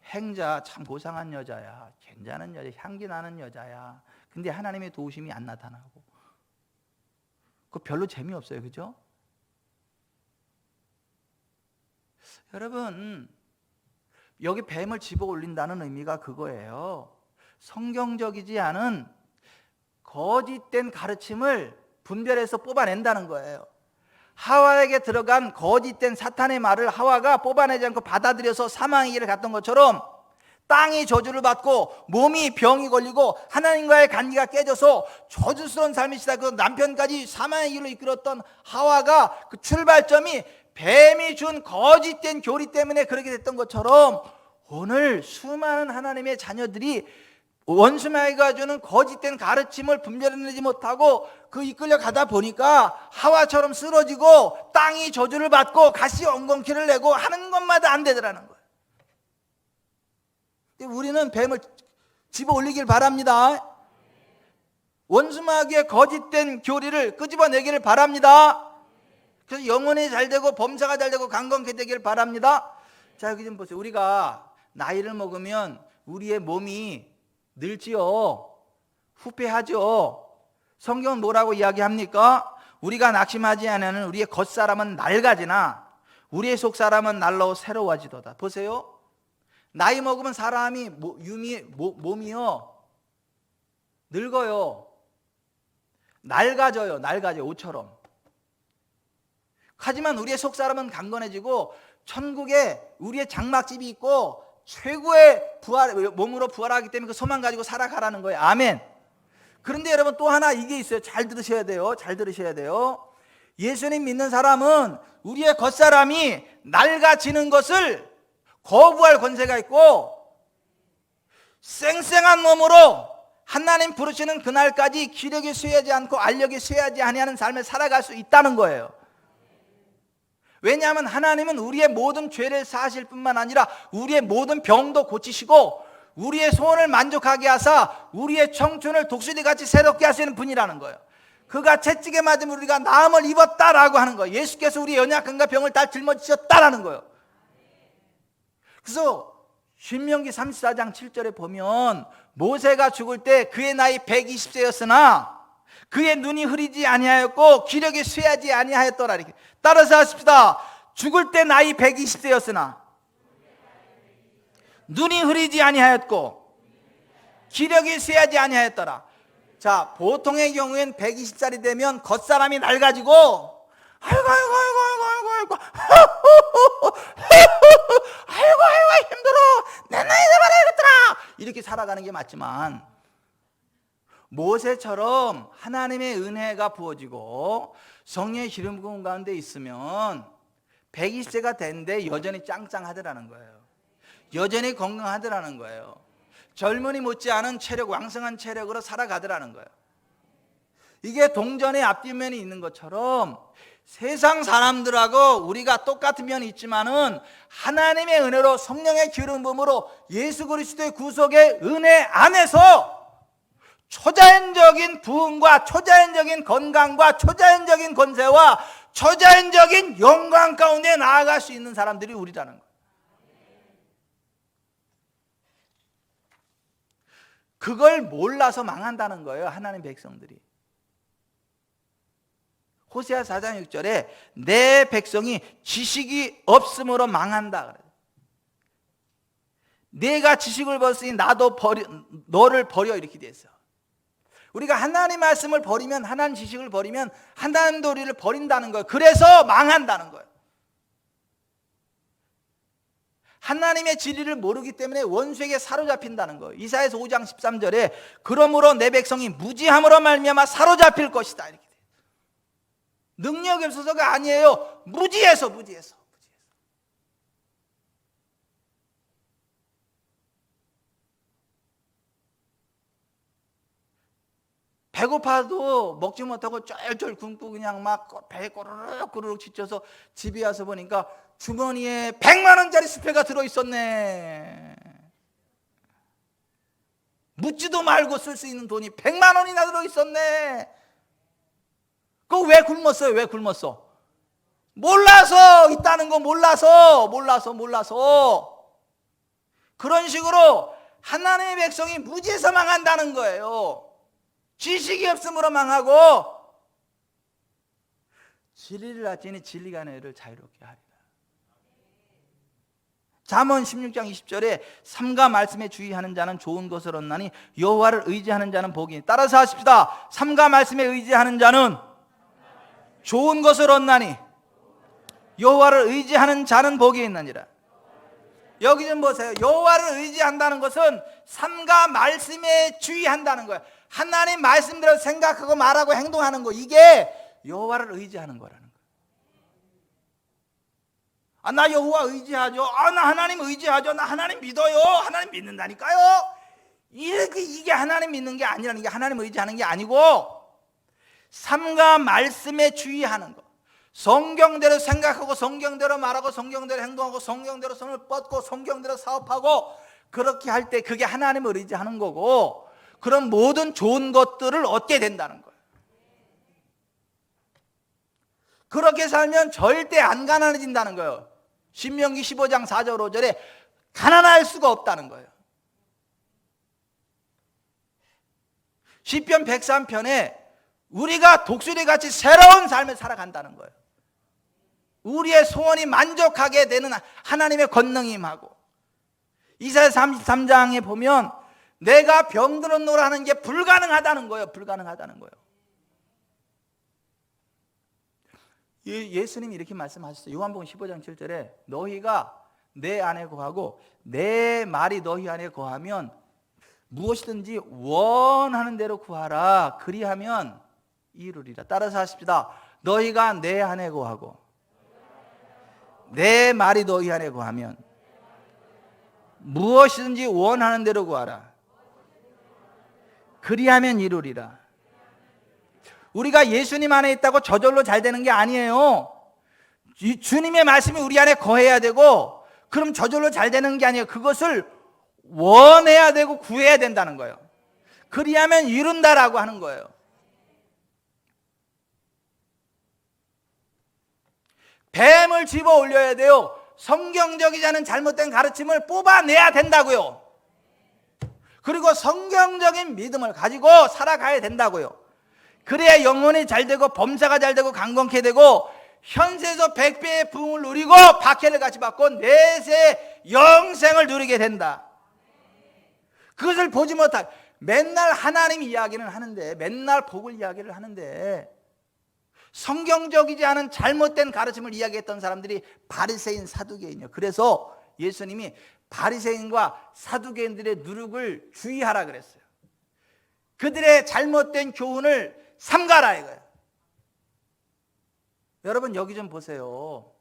행자 참 고상한 여자야, 괜찮은 여자, 향기 나는 여자야. 근데 하나님의 도우심이 안 나타나고 그거 별로 재미없어요. 그죠? 여러분, 여기 뱀을 집어 올린다는 의미가 그거예요. 성경적이지 않은 거짓된 가르침을 분별해서 뽑아낸다는 거예요. 하와에게 들어간 거짓된 사탄의 말을 하와가 뽑아내지 않고 받아들여서 사망의 길을 갔던 것처럼 땅이 저주를 받고 몸이 병이 걸리고 하나님과의 관계가 깨져서 저주스러운 삶이 시작하고 남편까지 사망의 길로 이끌었던 하와가 그 출발점이 뱀이 준 거짓된 교리 때문에 그렇게 됐던 것처럼, 오늘 수많은 하나님의 자녀들이 원수마귀가 주는 거짓된 가르침을 분별해내지 못하고 그 이끌려 가다 보니까 하와처럼 쓰러지고 땅이 저주를 받고 가시 엉겅퀴를 내고 하는 것마다 안 되더라는 거예요. 우리는 뱀을 집어 올리길 바랍니다. 원수마귀의 거짓된 교리를 끄집어내기를 바랍니다. 그래서 영혼이 잘 되고 범사가 잘 되고 강건케 되기를 바랍니다. 자, 여기 좀 보세요. 우리가 나이를 먹으면 우리의 몸이 늙지요. 후패하죠. 성경은 뭐라고 이야기합니까? 우리가 낙심하지 않는 우리의 겉사람은 낡아지나 우리의 속사람은 날로 새로워지도다. 보세요. 나이 먹으면 사람이 몸이요 늙어요. 낡아져요. 옷처럼. 하지만 우리의 속사람은 강건해지고 천국에 우리의 장막집이 있고 최고의 몸으로 부활하기 때문에 그 소망 가지고 살아가라는 거예요. 아멘. 그런데 여러분 또 하나 이게 있어요. 잘 들으셔야 돼요. 예수님 믿는 사람은 우리의 겉사람이 낡아지는 것을 거부할 권세가 있고 쌩쌩한 몸으로 하나님 부르시는 그날까지 기력이 쇠하지 않고 알력이 쇠하지 아니하는 삶을 살아갈 수 있다는 거예요. 왜냐하면 하나님은 우리의 모든 죄를 사하실 뿐만 아니라 우리의 모든 병도 고치시고 우리의 소원을 만족하게 하사 우리의 청춘을 독수리같이 새롭게 하시는 분이라는 거예요. 그가 채찍에 맞으면 우리가 나음을 입었다라고 하는 거예요. 예수께서 우리의 연약함과 병을 다 짊어지셨다라는 거예요. 그래서 신명기 34장 7절에 보면 모세가 죽을 때 그의 나이 120세였으나 그의 눈이 흐리지 아니하였고 기력이 쇠하지 아니하였더라. 이렇게 따라서 하십시다. 죽을 때 나이 120세였으나 눈이 흐리지 아니하였고 기력이 쇠하지 아니하였더라. 자, 보통의 경우엔 120살이 되면 겉사람이 낡아지고 아이고 힘들어 내 나이 잡아야겠더라 이렇게 살아가는 게 맞지만 모세처럼 하나님의 은혜가 부어지고 성령의 기름 부음 가운데 있으면 120세가 됐는데 여전히 짱짱하더라는 거예요. 여전히 건강하더라는 거예요. 젊은이 못지않은 체력, 왕성한 체력으로 살아가더라는 거예요. 이게 동전의 앞뒷면이 있는 것처럼 세상 사람들하고 우리가 똑같은 면이 있지만은 하나님의 은혜로 성령의 기름 부음으로 예수 그리스도의 구속의 은혜 안에서 초자연적인 부흥과 초자연적인 건강과 초자연적인 권세와 초자연적인 영광 가운데 나아갈 수 있는 사람들이 우리라는 거예요. 그걸 몰라서 망한다는 거예요. 하나님 백성들이. 호세아 4장 6절에 내 백성이 지식이 없음으로 망한다 그래요. 내가 지식을 버렸으니 나도 너를 버려 이렇게 돼 있어요. 우리가 하나님 말씀을 버리면, 하나님 지식을 버리면 하나님도 우리를 버린다는 거예요. 그래서 망한다는 거예요. 하나님의 진리를 모르기 때문에 원수에게 사로잡힌다는 거예요. 이사야서 5장 13절에 그러므로 내 백성이 무지함으로 말미암아 사로잡힐 것이다 이렇게 돼요. 능력이 없어서가 아니에요. 무지해서. 배고파도 먹지 못하고 쫄쫄 굶고 그냥 막 배에 꼬르륵 지쳐서 집에 와서 보니까 주머니에 100만 원짜리 스페가 들어있었네. 묻지도 말고 쓸 수 있는 돈이 100만 원이나 들어있었네. 그거 왜 굶었어요? 몰라서 있다는 거 몰라서. 그런 식으로 하나님의 백성이 무지해서 망한다는 거예요. 지식이 없으므로 망하고 진리를 알지니 진리가 너희를 자유롭게 하리라. 잠언 16장 20절에 삼가 말씀에 주의하는 자는 좋은 것을 얻나니 여호와를 의지하는 자는 복이 있나니. 따라서 하십시다. 삼가 말씀에 의지하는 자는 좋은 것을 얻나니 여호와를 의지하는 자는 복이 있느니라. 여기 좀 보세요. 여호와를 의지한다는 것은 삼가 말씀에 주의한다는 거예요. 하나님 말씀대로 생각하고 말하고 행동하는 거, 이게 여호와를 의지하는 거라는 거예요. 나 여호와 의지하죠. 나 하나님 의지하죠. 나 하나님 믿어요. 하나님 믿는다니까요. 이게 하나님 믿는 게 아니라는 게, 하나님 의지하는 게 아니고 삶과 말씀에 주의하는 것, 성경대로 생각하고 성경대로 말하고 성경대로 행동하고 성경대로 손을 뻗고 성경대로 사업하고, 그렇게 할 때 그게 하나님을 의지하는 거고, 그런 모든 좋은 것들을 얻게 된다는 거예요. 그렇게 살면 절대 안 가난해진다는 거예요. 신명기 15장 4절 5절에 가난할 수가 없다는 거예요. 시편 103편에 우리가 독수리같이 새로운 삶을 살아간다는 거예요. 우리의 소원이 만족하게 되는 하나님의 권능이 임하고, 이사야 33장에 보면 내가 병들었노라 하는 게 불가능하다는 거예요. 불가능하다는 거예요. 예수님이 이렇게 말씀하셨어요. 요한복음 15장 7절에 너희가 내 안에 거하고 내 말이 너희 안에 거하면 무엇이든지 원하는 대로 구하라. 그리하면 이루리라. 따라서 하십시다. 너희가 내 안에 거하고 내 말이 너희 안에 거하면 무엇이든지 원하는 대로 구하라. 그리하면 이루리라. 우리가 예수님 안에 있다고 저절로 잘 되는 게 아니에요. 주님의 말씀이 우리 안에 거해야 되고, 그럼 저절로 잘 되는 게 아니에요. 그것을 원해야 되고 구해야 된다는 거예요. 그리하면 이룬다라고 하는 거예요. 뱀을 집어 올려야 돼요. 성경적이지 않은 잘못된 가르침을 뽑아내야 된다고요. 그리고 성경적인 믿음을 가지고 살아가야 된다고요. 그래야 영혼이 잘 되고 범사가 잘 되고 강건케 되고 현세에서 100배의 부흥을 누리고 박해를 같이 받고 내세 영생을 누리게 된다. 그것을 보지 못할, 맨날 하나님 이야기는 하는데, 맨날 복을 이야기를 하는데 성경적이지 않은 잘못된 가르침을 이야기했던 사람들이 바리새인, 사두개인이요. 그래서 예수님이 바리새인과 사두개인들의 누룩을 주의하라 그랬어요. 그들의 잘못된 교훈을 삼가라 이거예요. 여러분 여기 좀 보세요.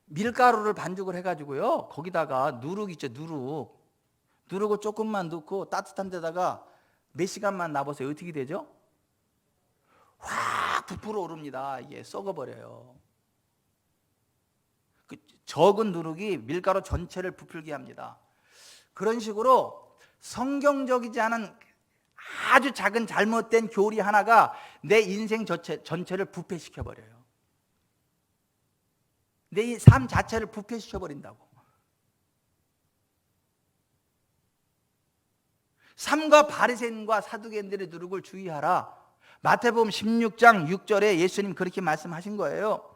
밀가루를 반죽을 해가지고요, 거기다가 누룩 있죠, 누룩을 조금만 넣고 따뜻한 데다가 몇 시간만 놔보세요. 어떻게 되죠? 확 부풀어 오릅니다. 이게 썩어버려요. 그 적은 누룩이 밀가루 전체를 부풀게 합니다. 그런 식으로 성경적이지 않은 아주 작은 잘못된 교리 하나가 내 인생 전체를 부패시켜버려요. 내 삶 자체를 부패시켜버린다고. 삼가 바리새인과 사두개인들의 누룩을 주의하라. 마태복음 16장 6절에 예수님 그렇게 말씀하신 거예요.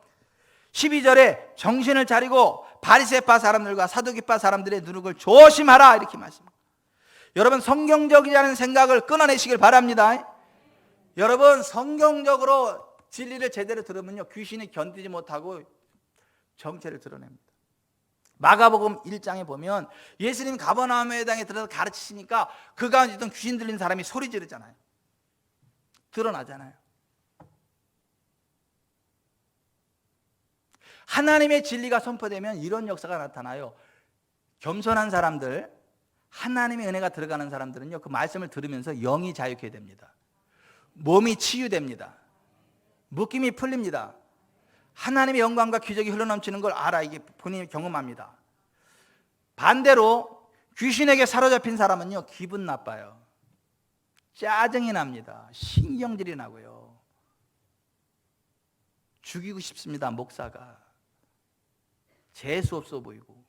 12절에 정신을 차리고 바리새파 사람들과 사두개파 사람들의 누룩을 조심하라 이렇게 말씀합니다. 여러분 성경적이지 않은 생각을 끊어내시길 바랍니다. 여러분 성경적으로 진리를 제대로 들으면요, 귀신이 견디지 못하고 정체를 드러냅니다. 마가복음 1장에 보면 예수님 가버나움 회당에 들어서 가르치시니까 그 가운데 있던 귀신 들린 사람이 소리 지르잖아요. 드러나잖아요. 하나님의 진리가 선포되면 이런 역사가 나타나요. 겸손한 사람들, 하나님의 은혜가 들어가는 사람들은요, 그 말씀을 들으면서 영이 자유케 됩니다. 몸이 치유됩니다. 묶임이 풀립니다. 하나님의 영광과 기적이 흘러넘치는 걸 알아. 이게 본인이 경험합니다. 반대로 귀신에게 사로잡힌 사람은요, 기분 나빠요. 짜증이 납니다. 신경질이 나고요. 죽이고 싶습니다. 목사가 재수 없어 보이고.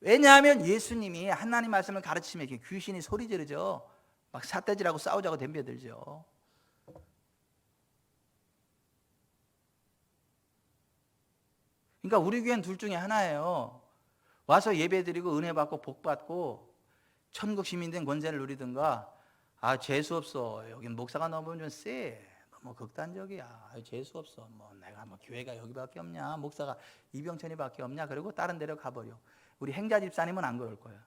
왜냐하면 예수님이 하나님 말씀을 가르치면 귀신이 소리 지르죠. 막 삿대질하고 싸우자고 덤벼들죠. 그러니까 우리 교회는 둘 중에 하나예요. 와서 예배드리고 은혜 받고 복 받고 천국 시민 된 권세를 누리든가, 재수 없어, 여긴 목사가 너무 좀 세, 너무 극단적이야, 재수 없어, 내가 교회가 여기밖에 없냐, 목사가 이병천이밖에 없냐, 그리고 다른 데로 가버려. 우리 행자 집사님은 안 그럴 거야.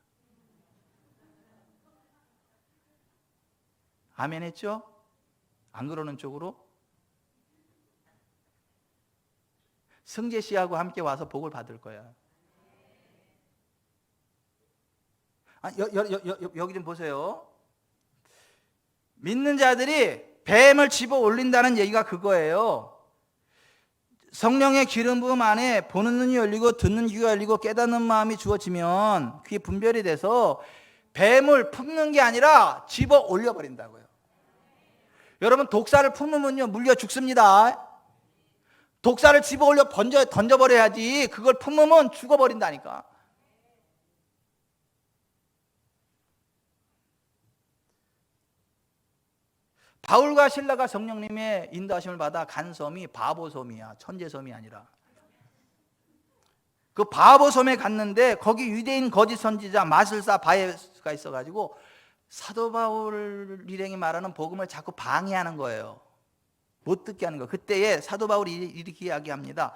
아멘 했죠? 안 그러는 쪽으로? 승재 씨하고 함께 와서 복을 받을 거야. 여기 좀 보세요. 믿는 자들이 뱀을 집어 올린다는 얘기가 그거예요. 성령의 기름 부음 안에 보는 눈이 열리고 듣는 귀가 열리고 깨닫는 마음이 주어지면 그게 분별이 돼서 뱀을 품는 게 아니라 집어 올려버린다고요. 여러분, 독사를 품으면요 물려 죽습니다. 독사를 집어 올려 던져버려야지. 그걸 품으면 죽어버린다니까. 바울과 실라가 성령님의 인도하심을 받아 간 섬이 바보섬이야. 천재섬이 아니라. 그 바보섬에 갔는데 거기 유대인 거짓 선지자 마술사 바에스가 있어가지고 사도 바울 일행이 말하는 복음을 자꾸 방해하는 거예요. 못 듣게 하는 거예요. 그때에 사도 바울이 이렇게 이야기합니다.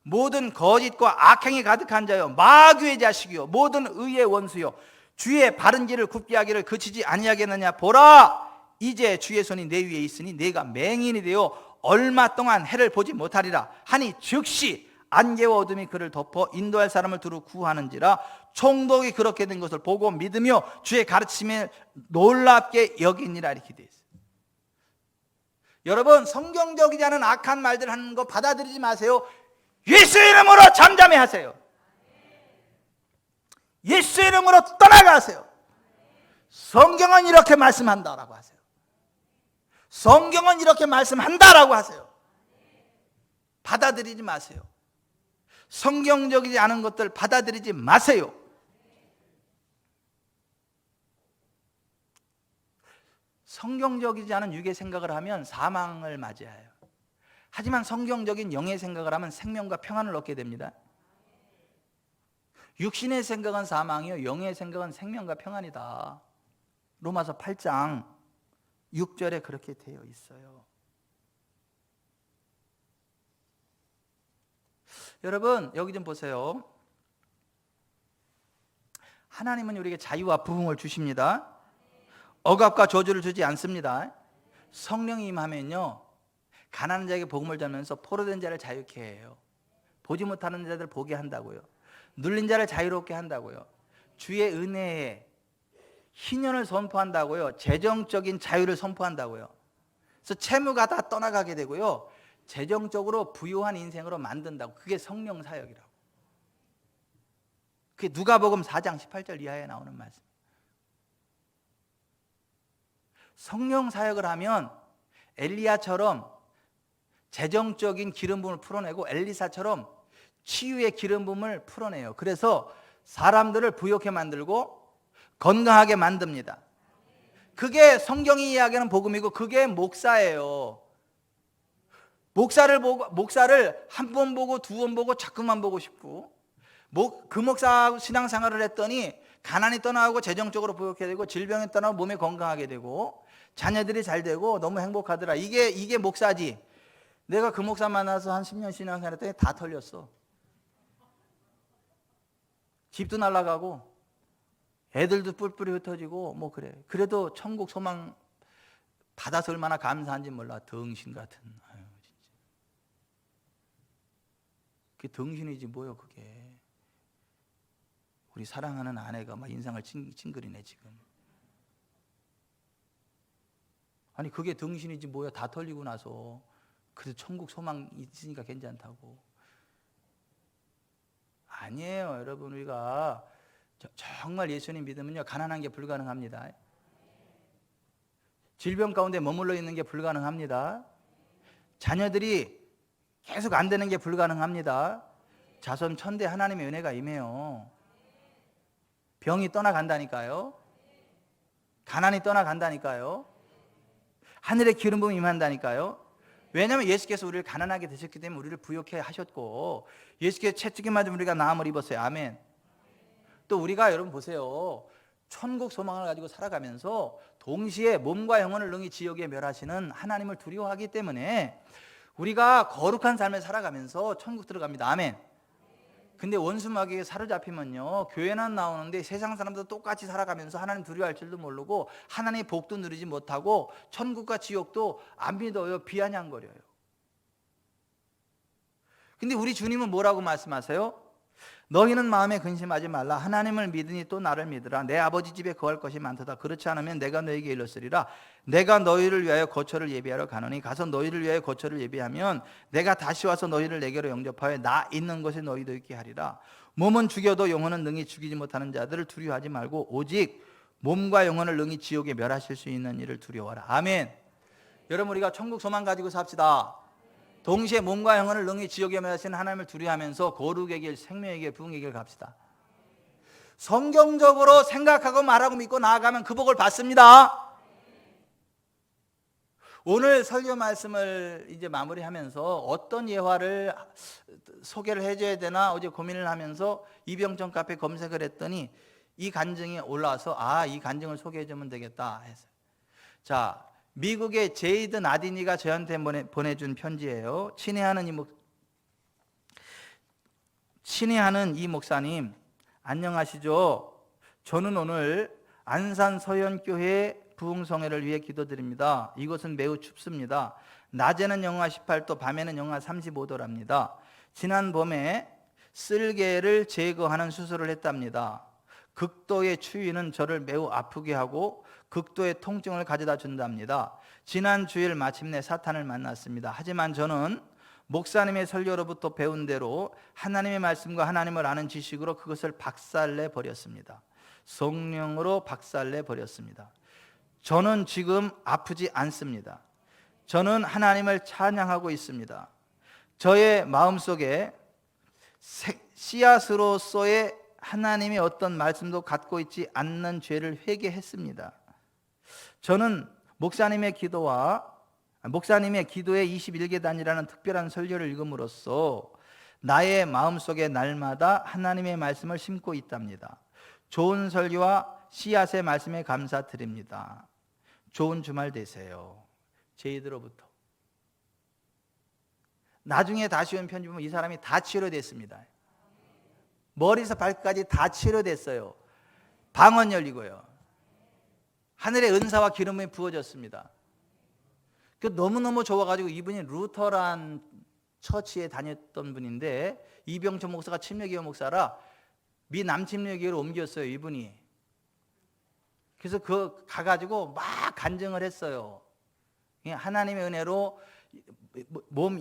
모든 거짓과 악행이 가득한 자요, 마귀의 자식이요, 모든 의의 원수요, 주의 바른 길을 굽게 하기를 그치지 아니하겠느냐. 보라, 이제 주의 손이 내 위에 있으니 내가 맹인이 되어 얼마 동안 해를 보지 못하리라 하니 즉시 안개와 어둠이 그를 덮어 인도할 사람을 두루 구하는지라. 총독이 그렇게 된 것을 보고 믿으며 주의 가르침을 놀랍게 여기니라. 이렇게 되어 있어요. 여러분, 성경적이지 않은 악한 말들 하는 거 받아들이지 마세요. 예수 이름으로 잠잠히 하세요. 예수 이름으로 떠나가세요. 성경은 이렇게 말씀한다라고 하세요. 성경은 이렇게 말씀한다라고 하세요. 받아들이지 마세요. 성경적이지 않은 것들 받아들이지 마세요. 성경적이지 않은 육의 생각을 하면 사망을 맞이해요. 하지만 성경적인 영의 생각을 하면 생명과 평안을 얻게 됩니다. 육신의 생각은 사망이요, 영의 생각은 생명과 평안이다. 로마서 8장 6절에 그렇게 되어 있어요. 여러분, 여기 좀 보세요. 하나님은 우리에게 자유와 부흥을 주십니다. 억압과 저주를 주지 않습니다. 성령이 임하면요, 가난한 자에게 복음을 전하면서 포로된 자를 자유케 해요. 보지 못하는 자들 보게 한다고요. 눌린 자를 자유롭게 한다고요. 주의 은혜에 희년을 선포한다고요. 재정적인 자유를 선포한다고요. 그래서 채무가 다 떠나가게 되고요, 재정적으로 부유한 인생으로 만든다고. 그게 성령 사역이라고. 그게 누가복음 4장 18절 이하에 나오는 말씀. 성령 사역을 하면 엘리야처럼 재정적인 기름 부음을 풀어내고 엘리사처럼 치유의 기름 부음을 풀어내요. 그래서 사람들을 부욕해 만들고 건강하게 만듭니다. 그게 성경이 이야기하는 복음이고 그게 목사예요. 목사를 한 번 보고 두 번 보고 자꾸만 보고 싶고, 그 목사하고 신앙생활을 했더니 가난이 떠나고 재정적으로 부욕해 되고 질병이 떠나고 몸이 건강하게 되고 자녀들이 잘 되고 너무 행복하더라. 이게 목사지. 내가 그 목사 만나서 한 10년 신앙생활 했더니 다 털렸어. 집도 날아가고 애들도 뿔뿔이 흩어지고 뭐 그래. 그래도 천국 소망 받아서 얼마나 감사한지 몰라. 덩신 같은. 아유, 진짜. 그게 덩신이지 뭐요 그게. 우리 사랑하는 아내가 막 인상을 찡그리네 지금. 아니 그게 덩신이지 뭐야. 다 털리고 나서. 그래서 천국 소망 있으니까 괜찮다고. 아니에요 여러분. 우리가 정말 예수님 믿으면요, 가난한 게 불가능합니다. 질병 가운데 머물러 있는 게 불가능합니다. 자녀들이 계속 안 되는 게 불가능합니다. 자손 천대 하나님의 은혜가 임해요. 병이 떠나간다니까요. 가난이 떠나간다니까요. 하늘의 기름 부음이 임한다니까요. 왜냐하면 예수께서 우리를 가난하게 되셨기 때문에 우리를 부욕해 하셨고, 예수께서 채찍에 맞으면 우리가 나음을 입었어요. 아멘. 또 우리가 여러분 보세요. 천국 소망을 가지고 살아가면서 동시에 몸과 영혼을 능히 지옥에 멸하시는 하나님을 두려워하기 때문에 우리가 거룩한 삶을 살아가면서 천국 들어갑니다. 아멘. 근데 원수 마귀에게 사로잡히면요, 교회는 나오는데 세상 사람도 똑같이 살아가면서 하나님 두려워할 줄도 모르고 하나님의 복도 누리지 못하고 천국과 지옥도 안 믿어요. 비아냥거려요. 근데 우리 주님은 뭐라고 말씀하세요? 너희는 마음에 근심하지 말라. 하나님을 믿으니 또 나를 믿으라. 내 아버지 집에 거할 것이 많도다. 그렇지 않으면 내가 너희에게 일렀으리라. 내가 너희를 위하여 거처를 예비하러 가노니 가서 너희를 위하여 거처를 예비하면 내가 다시 와서 너희를 내게로 영접하여 나 있는 곳에 너희도 있게 하리라. 몸은 죽여도 영혼은 능히 죽이지 못하는 자들을 두려워하지 말고 오직 몸과 영혼을 능히 지옥에 멸하실 수 있는 일을 두려워하라. 아멘. 여러분, 우리가 천국 소망 가지고 삽시다. 동시에 몸과 영혼을 능히 지옥에 멸하시는 하나님을 두려워하면서 거룩의 길, 생명의 길, 부흥의 길 갑시다. 성경적으로 생각하고 말하고 믿고 나아가면 그 복을 받습니다. 오늘 설교 말씀을 이제 마무리하면서 어떤 예화를 소개를 해줘야 되나 어제 고민을 하면서 이병천 카페 검색을 했더니 이 간증이 올라와서 이 간증을 소개해주면 되겠다 했어요. 자, 미국의 제이드 나디니가 저한테 보내준 편지예요. 친애하는 이 목사님, 안녕하시죠? 저는 오늘 안산 서현교회 부흥성회를 위해 기도드립니다. 이곳은 매우 춥습니다. 낮에는 영하 18도, 밤에는 영하 35도랍니다. 지난 봄에 쓸개를 제거하는 수술을 했답니다. 극도의 추위는 저를 매우 아프게 하고 극도의 통증을 가져다 준답니다. 지난 주일 마침내 사탄을 만났습니다. 하지만 저는 목사님의 설교로부터 배운 대로 하나님의 말씀과 하나님을 아는 지식으로 그것을 박살내 버렸습니다. 성령으로 박살내 버렸습니다. 저는 지금 아프지 않습니다. 저는 하나님을 찬양하고 있습니다. 저의 마음속에 씨앗으로서의 하나님의 어떤 말씀도 갖고 있지 않는 죄를 회개했습니다. 저는 목사님의 기도에 21계단이라는 특별한 설교를 읽음으로써 나의 마음속에 날마다 하나님의 말씀을 심고 있답니다. 좋은 설교와 씨앗의 말씀에 감사드립니다. 좋은 주말 되세요. 제이드로부터. 나중에 다시 온 편지 보면 이 사람이 다 치료됐습니다. 머리에서 발끝까지 다 치료됐어요. 방언 열리고요. 하늘의 은사와 기름이 부어졌습니다. 너무너무 좋아가지고 이분이 루터란 처치에 다녔던 분인데 이병천 목사가 침례교회 목사라 미 남침례교회로 옮겼어요. 이분이. 그래서 가가지고 막 간증을 했어요. 하나님의 은혜로 몸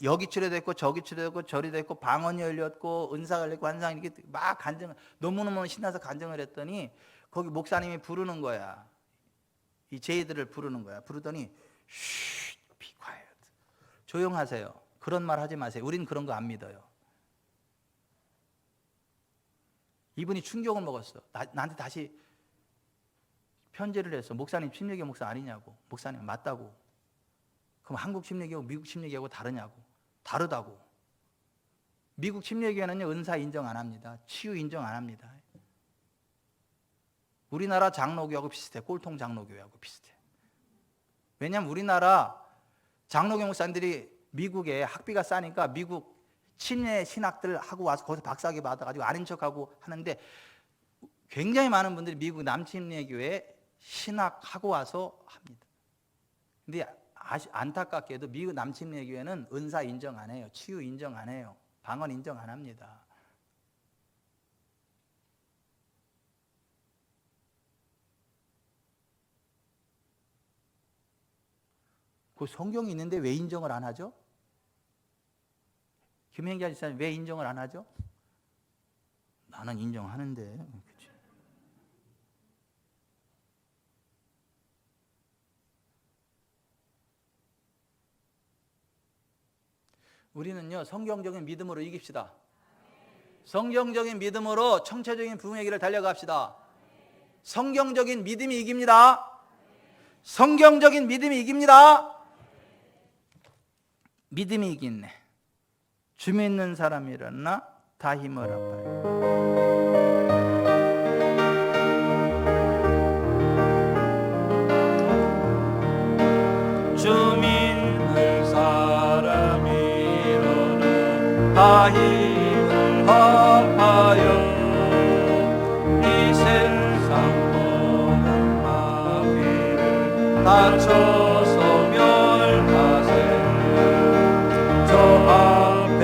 여기 치료됐고 저기 치료됐고 저리 됐고 방언이 열렸고 은사가 열렸고 환상이 이렇게 막 간증을 너무너무 신나서 간증을 했더니 거기 목사님이 부르는 거야. 이 제이들을 부르는 거야. 부르더니 쉿, be quiet. 조용하세요. 그런 말 하지 마세요. 우린 그런 거 안 믿어요. 이분이 충격을 먹었어. 나한테 다시 편지를 했어. 목사님 침례교회 목사 아니냐고. 목사님 맞다고. 그럼 한국 침례교회하고 미국 침례교회하고 다르냐고. 다르다고. 미국 침례교회는요 은사 인정 안 합니다. 치유 인정 안 합니다. 우리나라 장로교하고 비슷해. 꼴통 장로교회하고 비슷해. 왜냐하면 우리나라 장로교 목사님들이 미국에 학비가 싸니까 미국 침례 신학들 하고 와서 거기서 박사학위 받아가지고 아닌 척하고 하는데 굉장히 많은 분들이 미국 남침례교회 신학하고 와서 합니다. 근데 안타깝게도 미국 남침례교회는 은사 인정 안 해요. 치유 인정 안 해요. 방언 인정 안 합니다. 그 성경이 있는데 왜 인정을 안 하죠? 김행자 지사님 왜 인정을 안 하죠? 나는 인정하는데. 그치? 우리는요 성경적인 믿음으로 이깁시다. 성경적인 믿음으로 청체적인 부흥의 길을 달려갑시다. 성경적인 믿음이 이깁니다. 성경적인 믿음이 이깁니다. 믿음이 이기네. 주 믿는 사람이 일어나 다 힘을 합하여. 주 믿는 사람이 일어나 다 힘을 합하여 이 세상 모든 마귀를 다쳐서 멸하세. 저 앞에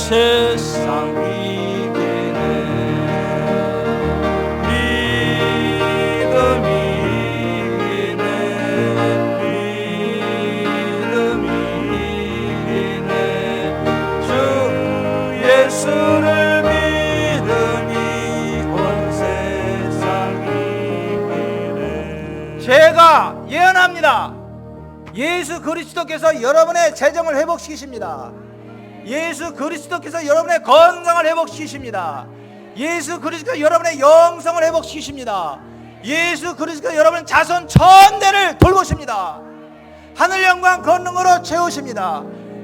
세상 이기네. 믿음이 이기네. 믿음이 이기네. 주 예수를 믿음이 온 세상 이기네. 제가 예언합니다. 예수 그리스도께서 여러분의 재정을 회복시키십니다. 예수 그리스도께서 여러분의 건강을 회복시키십니다. 예수 그리스도께서 여러분의 영성을 회복시키십니다. 예수 그리스도께서 여러분의 자손 천대를 돌보십니다. 하늘 영광 권능으로 채우십니다.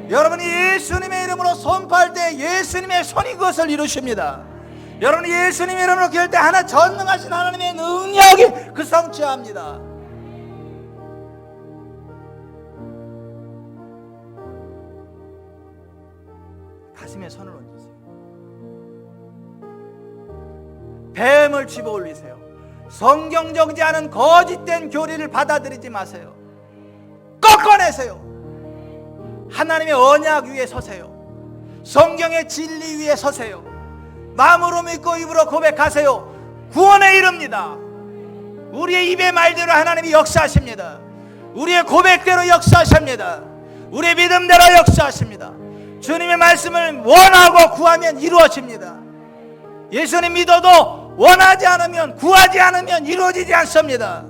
여러분이 예수님의 이름으로 선포할 때 예수님의 손이 그것을 이루십니다. 여러분이 예수님의 이름으로 기도할 때 하나 전능하신 하나님의 능력이 그 성취합니다. 가슴에 손을 얹으세요. 뱀을 집어 올리세요. 성경적이지 않은 거짓된 교리를 받아들이지 마세요. 꺾어내세요. 하나님의 언약 위에 서세요. 성경의 진리 위에 서세요. 마음으로 믿고 입으로 고백하세요. 구원에 이릅니다. 우리의 입의 말대로 하나님이 역사하십니다. 우리의 고백대로 역사하십니다. 우리의 믿음대로 역사하십니다. 주님의 말씀을 원하고 구하면 이루어집니다. 예수님 믿어도 원하지 않으면, 구하지 않으면 이루어지지 않습니다.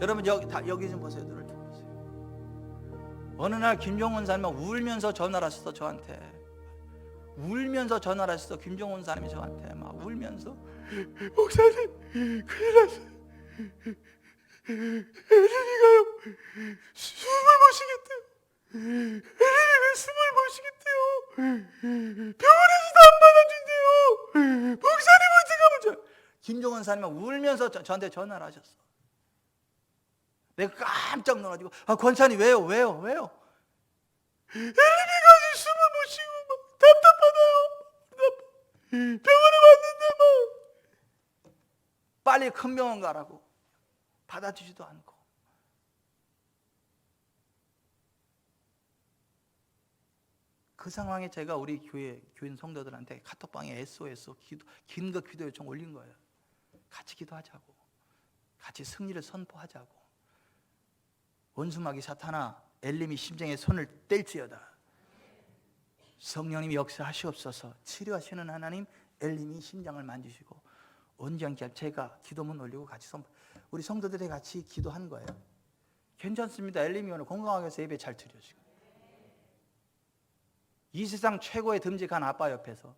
여러분 여기 좀 보세요. 눈을 좀 보세요. 어느 날 김종원 사님이 울면서 전화를 하셨어. 저한테 울면서 전화를 하셨어. 김종원 사님이 저한테 막 울면서, 목사님 큰일 났어요. 엘리니가요 숨을 못 쉬겠대요. 엘리니가 숨을 못 쉬겠대요. 병원에서도 안 받아준대요. 목사님 어떡하면 좋아요. 김종원 사님이 울면서 저한테 전화를 하셨어. 내가 깜짝 놀라가지고, 권사님 왜요? 엘리니가 아직 숨을 못 쉬고 막 답답하다요. 병원에 왔는데 막 빨리 큰 병원 가라고 받아주지도 않고. 그 상황에 제가 우리 교인 성도들한테 카톡방에 SOS 긴급 기도 요청 올린 거예요. 같이 기도하자고, 같이 승리를 선포하자고. 원수마귀 사탄아, 엘림이 심장에 손을 뗄지어다. 성령님이 역사하시옵소서. 치료하시는 하나님, 엘림이 심장을 만지시고 온전케 제가 기도문 올리고 같이 우리 성도들이 같이 기도한 거예요. 괜찮습니다. 엘림이 오늘 건강하게 해서 예배 잘 드려지고, 이 세상 최고의 듬직한 아빠 옆에서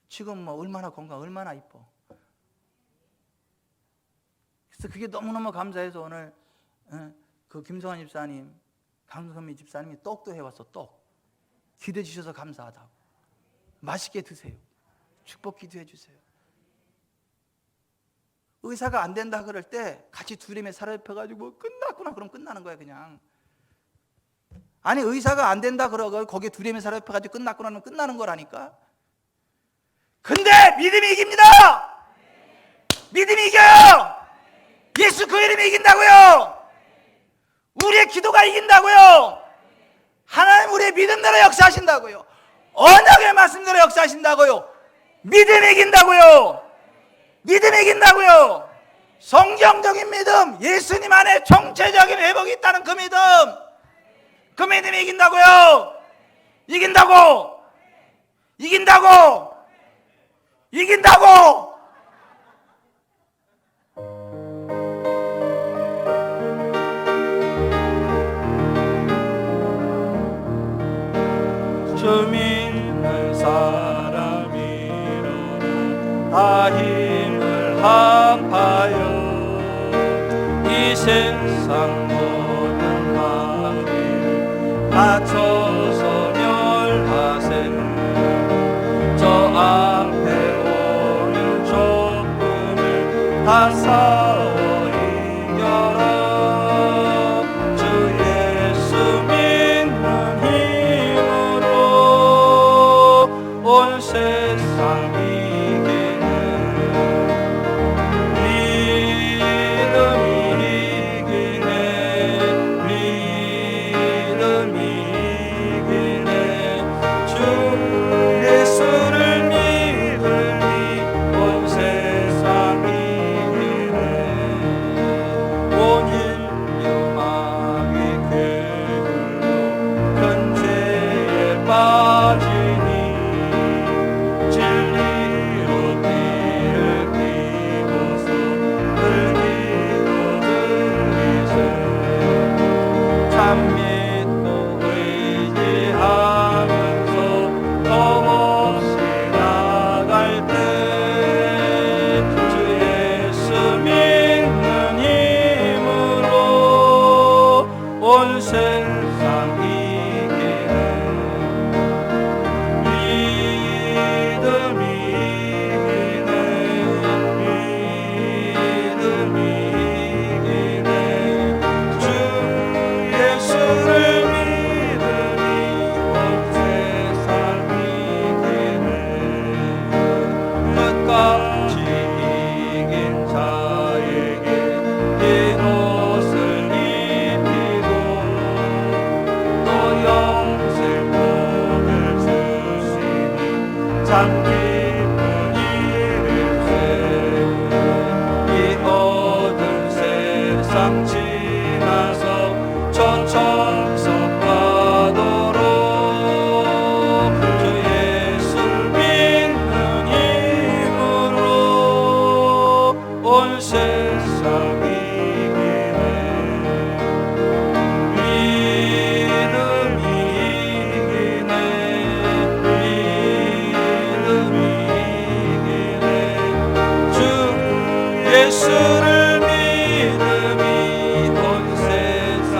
지금 뭐 얼마나 건강, 얼마나 이뻐. 그래서 그게 너무너무 감사해서 오늘 그 김성환 집사님, 강선미 집사님이 떡도 해왔어. 떡 기도해 주셔서 감사하다고. 맛있게 드세요. 축복 기도해 주세요. 의사가 안 된다 그럴 때 같이 두림에 사로잡혀가지고 끝났구나 그럼 끝나는 거야 그냥. 아니 의사가 안 된다 그러고 거기에 두림에 사로잡혀가지고 끝났구나 하면 끝나는 거라니까. 근데 믿음이 이깁니다. 믿음이 이겨요. 예수 그 이름이 이긴다고요. 우리의 기도가 이긴다고요. 하나님 우리의 믿음대로 역사하신다고요. 언약의 말씀대로 역사하신다고요. 믿음이 이긴다고요. 믿음이 이긴다고요. 성경적인 믿음, 예수님 안에 정체적인 회복이 있다는 그 믿음, 그 믿음이 이긴다고요. 이긴다고. 이긴다고. 이긴다고. 주 믿는 사람이로는 다 힘을 합하여 이 세상 모든 마귀를 맞춰서 멸하세. 저 앞에 오는 적군을 다 싸워 이겨라. 주 예수 믿는 힘으로 온 세상 이기네. 가지니 진리로 띠를 띠고서 들기로 들리세 참 믿고 의지하면서 더없이 나갈 때 주 예수 믿는 힘으로 온 세상 이기네 믿음이 이기네 믿음이 이기네 주 예수를 믿으니 온 세상 이기네 끝까지 이긴 자에게 흰 옷을 입히고 또 영생 복을 주시니 참 기쁜 일일세 이 어두운 세상 지나서 저 천석 파도로 주 예수 믿는 힘으로 온 세상 이기네 믿음이 이기네 믿음이 이기네 주 예수를 믿음이 온 세상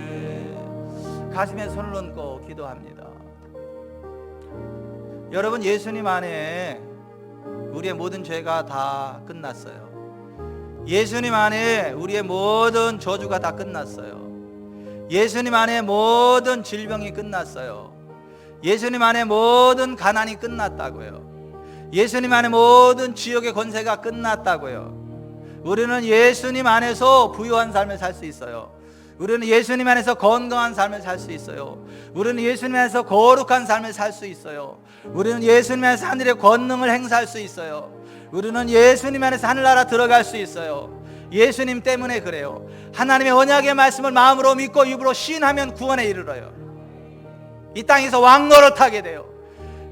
이기네 가슴에 손을 얹고 기도합니다. 여러분 예수님 안에 우리의 모든 죄가 다 끝났어요. 예수님 안에 우리의 모든 저주가 다 끝났어요. 예수님 안에 모든 질병이 끝났어요. 예수님 안에 모든 가난이 끝났다고요. 예수님 안에 모든 지옥의 권세가 끝났다고요. 우리는 예수님 안에서 부유한 삶을 살 수 있어요. 우리는 예수님 안에서 건강한 삶을 살 수 있어요. 우리는 예수님 안에서 거룩한 삶을 살 수 있어요. 우리는 예수님 안에서 하늘의 권능을 행사할 수 있어요. 우리는 예수님 안에서 하늘나라 들어갈 수 있어요. 예수님 때문에 그래요. 하나님의 언약의 말씀을 마음으로 믿고 입으로 시인하면 구원에 이르러요. 이 땅에서 왕노릇하게 돼요.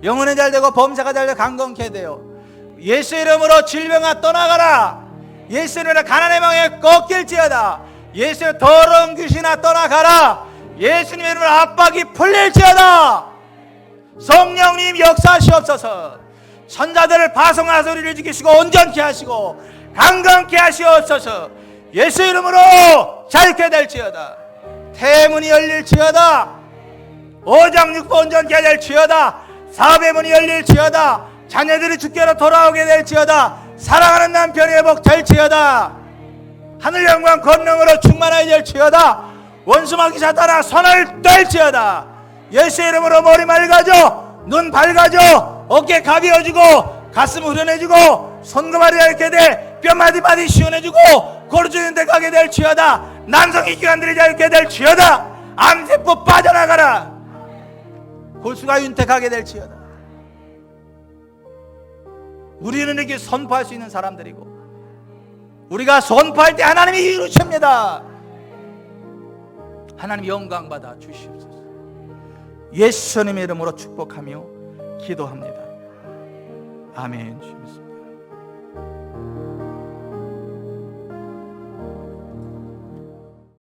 영혼은 잘되고 범사가 잘되고 강건케 돼요. 예수 이름으로 질병아 떠나가라. 예수 이름으로 가난의 망에 꺾일지어다. 예수의 더러운 귀신아 떠나가라. 예수님 이름으로 압박이 풀릴지어다. 성령님 역사하시옵소서. 천사들을 파송하사 우리를 지키시고 온전케 하시고 강건케 하시옵소서. 예수 이름으로 자유케 될지어다. 태문이 열릴지어다. 오장육부 온전케 될지어다. 사배문이 열릴지어다. 자녀들이 주께로 돌아오게 될지어다. 사랑하는 남편이 회복될지어다. 하늘 영광 권능으로 충만하게 될지어다. 원수마귀 사탄아 손을 뗄지어다. 예수 이름으로 머리 맑아져, 눈 밝아져, 어깨 가벼워지고, 가슴 후련해지고, 손가락이 이렇게 돼, 뼈마디마디 시원해지고, 고르주는 데 가게 될지어다. 남성이 기관들이 자유케 될지어다. 암세포 빠져나가라. 골수가 윤택하게 될지어다. 우리는 이렇게 선포할 수 있는 사람들이고, 우리가 선포할 때 하나님이 이루십니다. 하나님 영광 받아 주시옵소서. 예수님의 이름으로 축복하며 기도합니다. 아멘. 주님.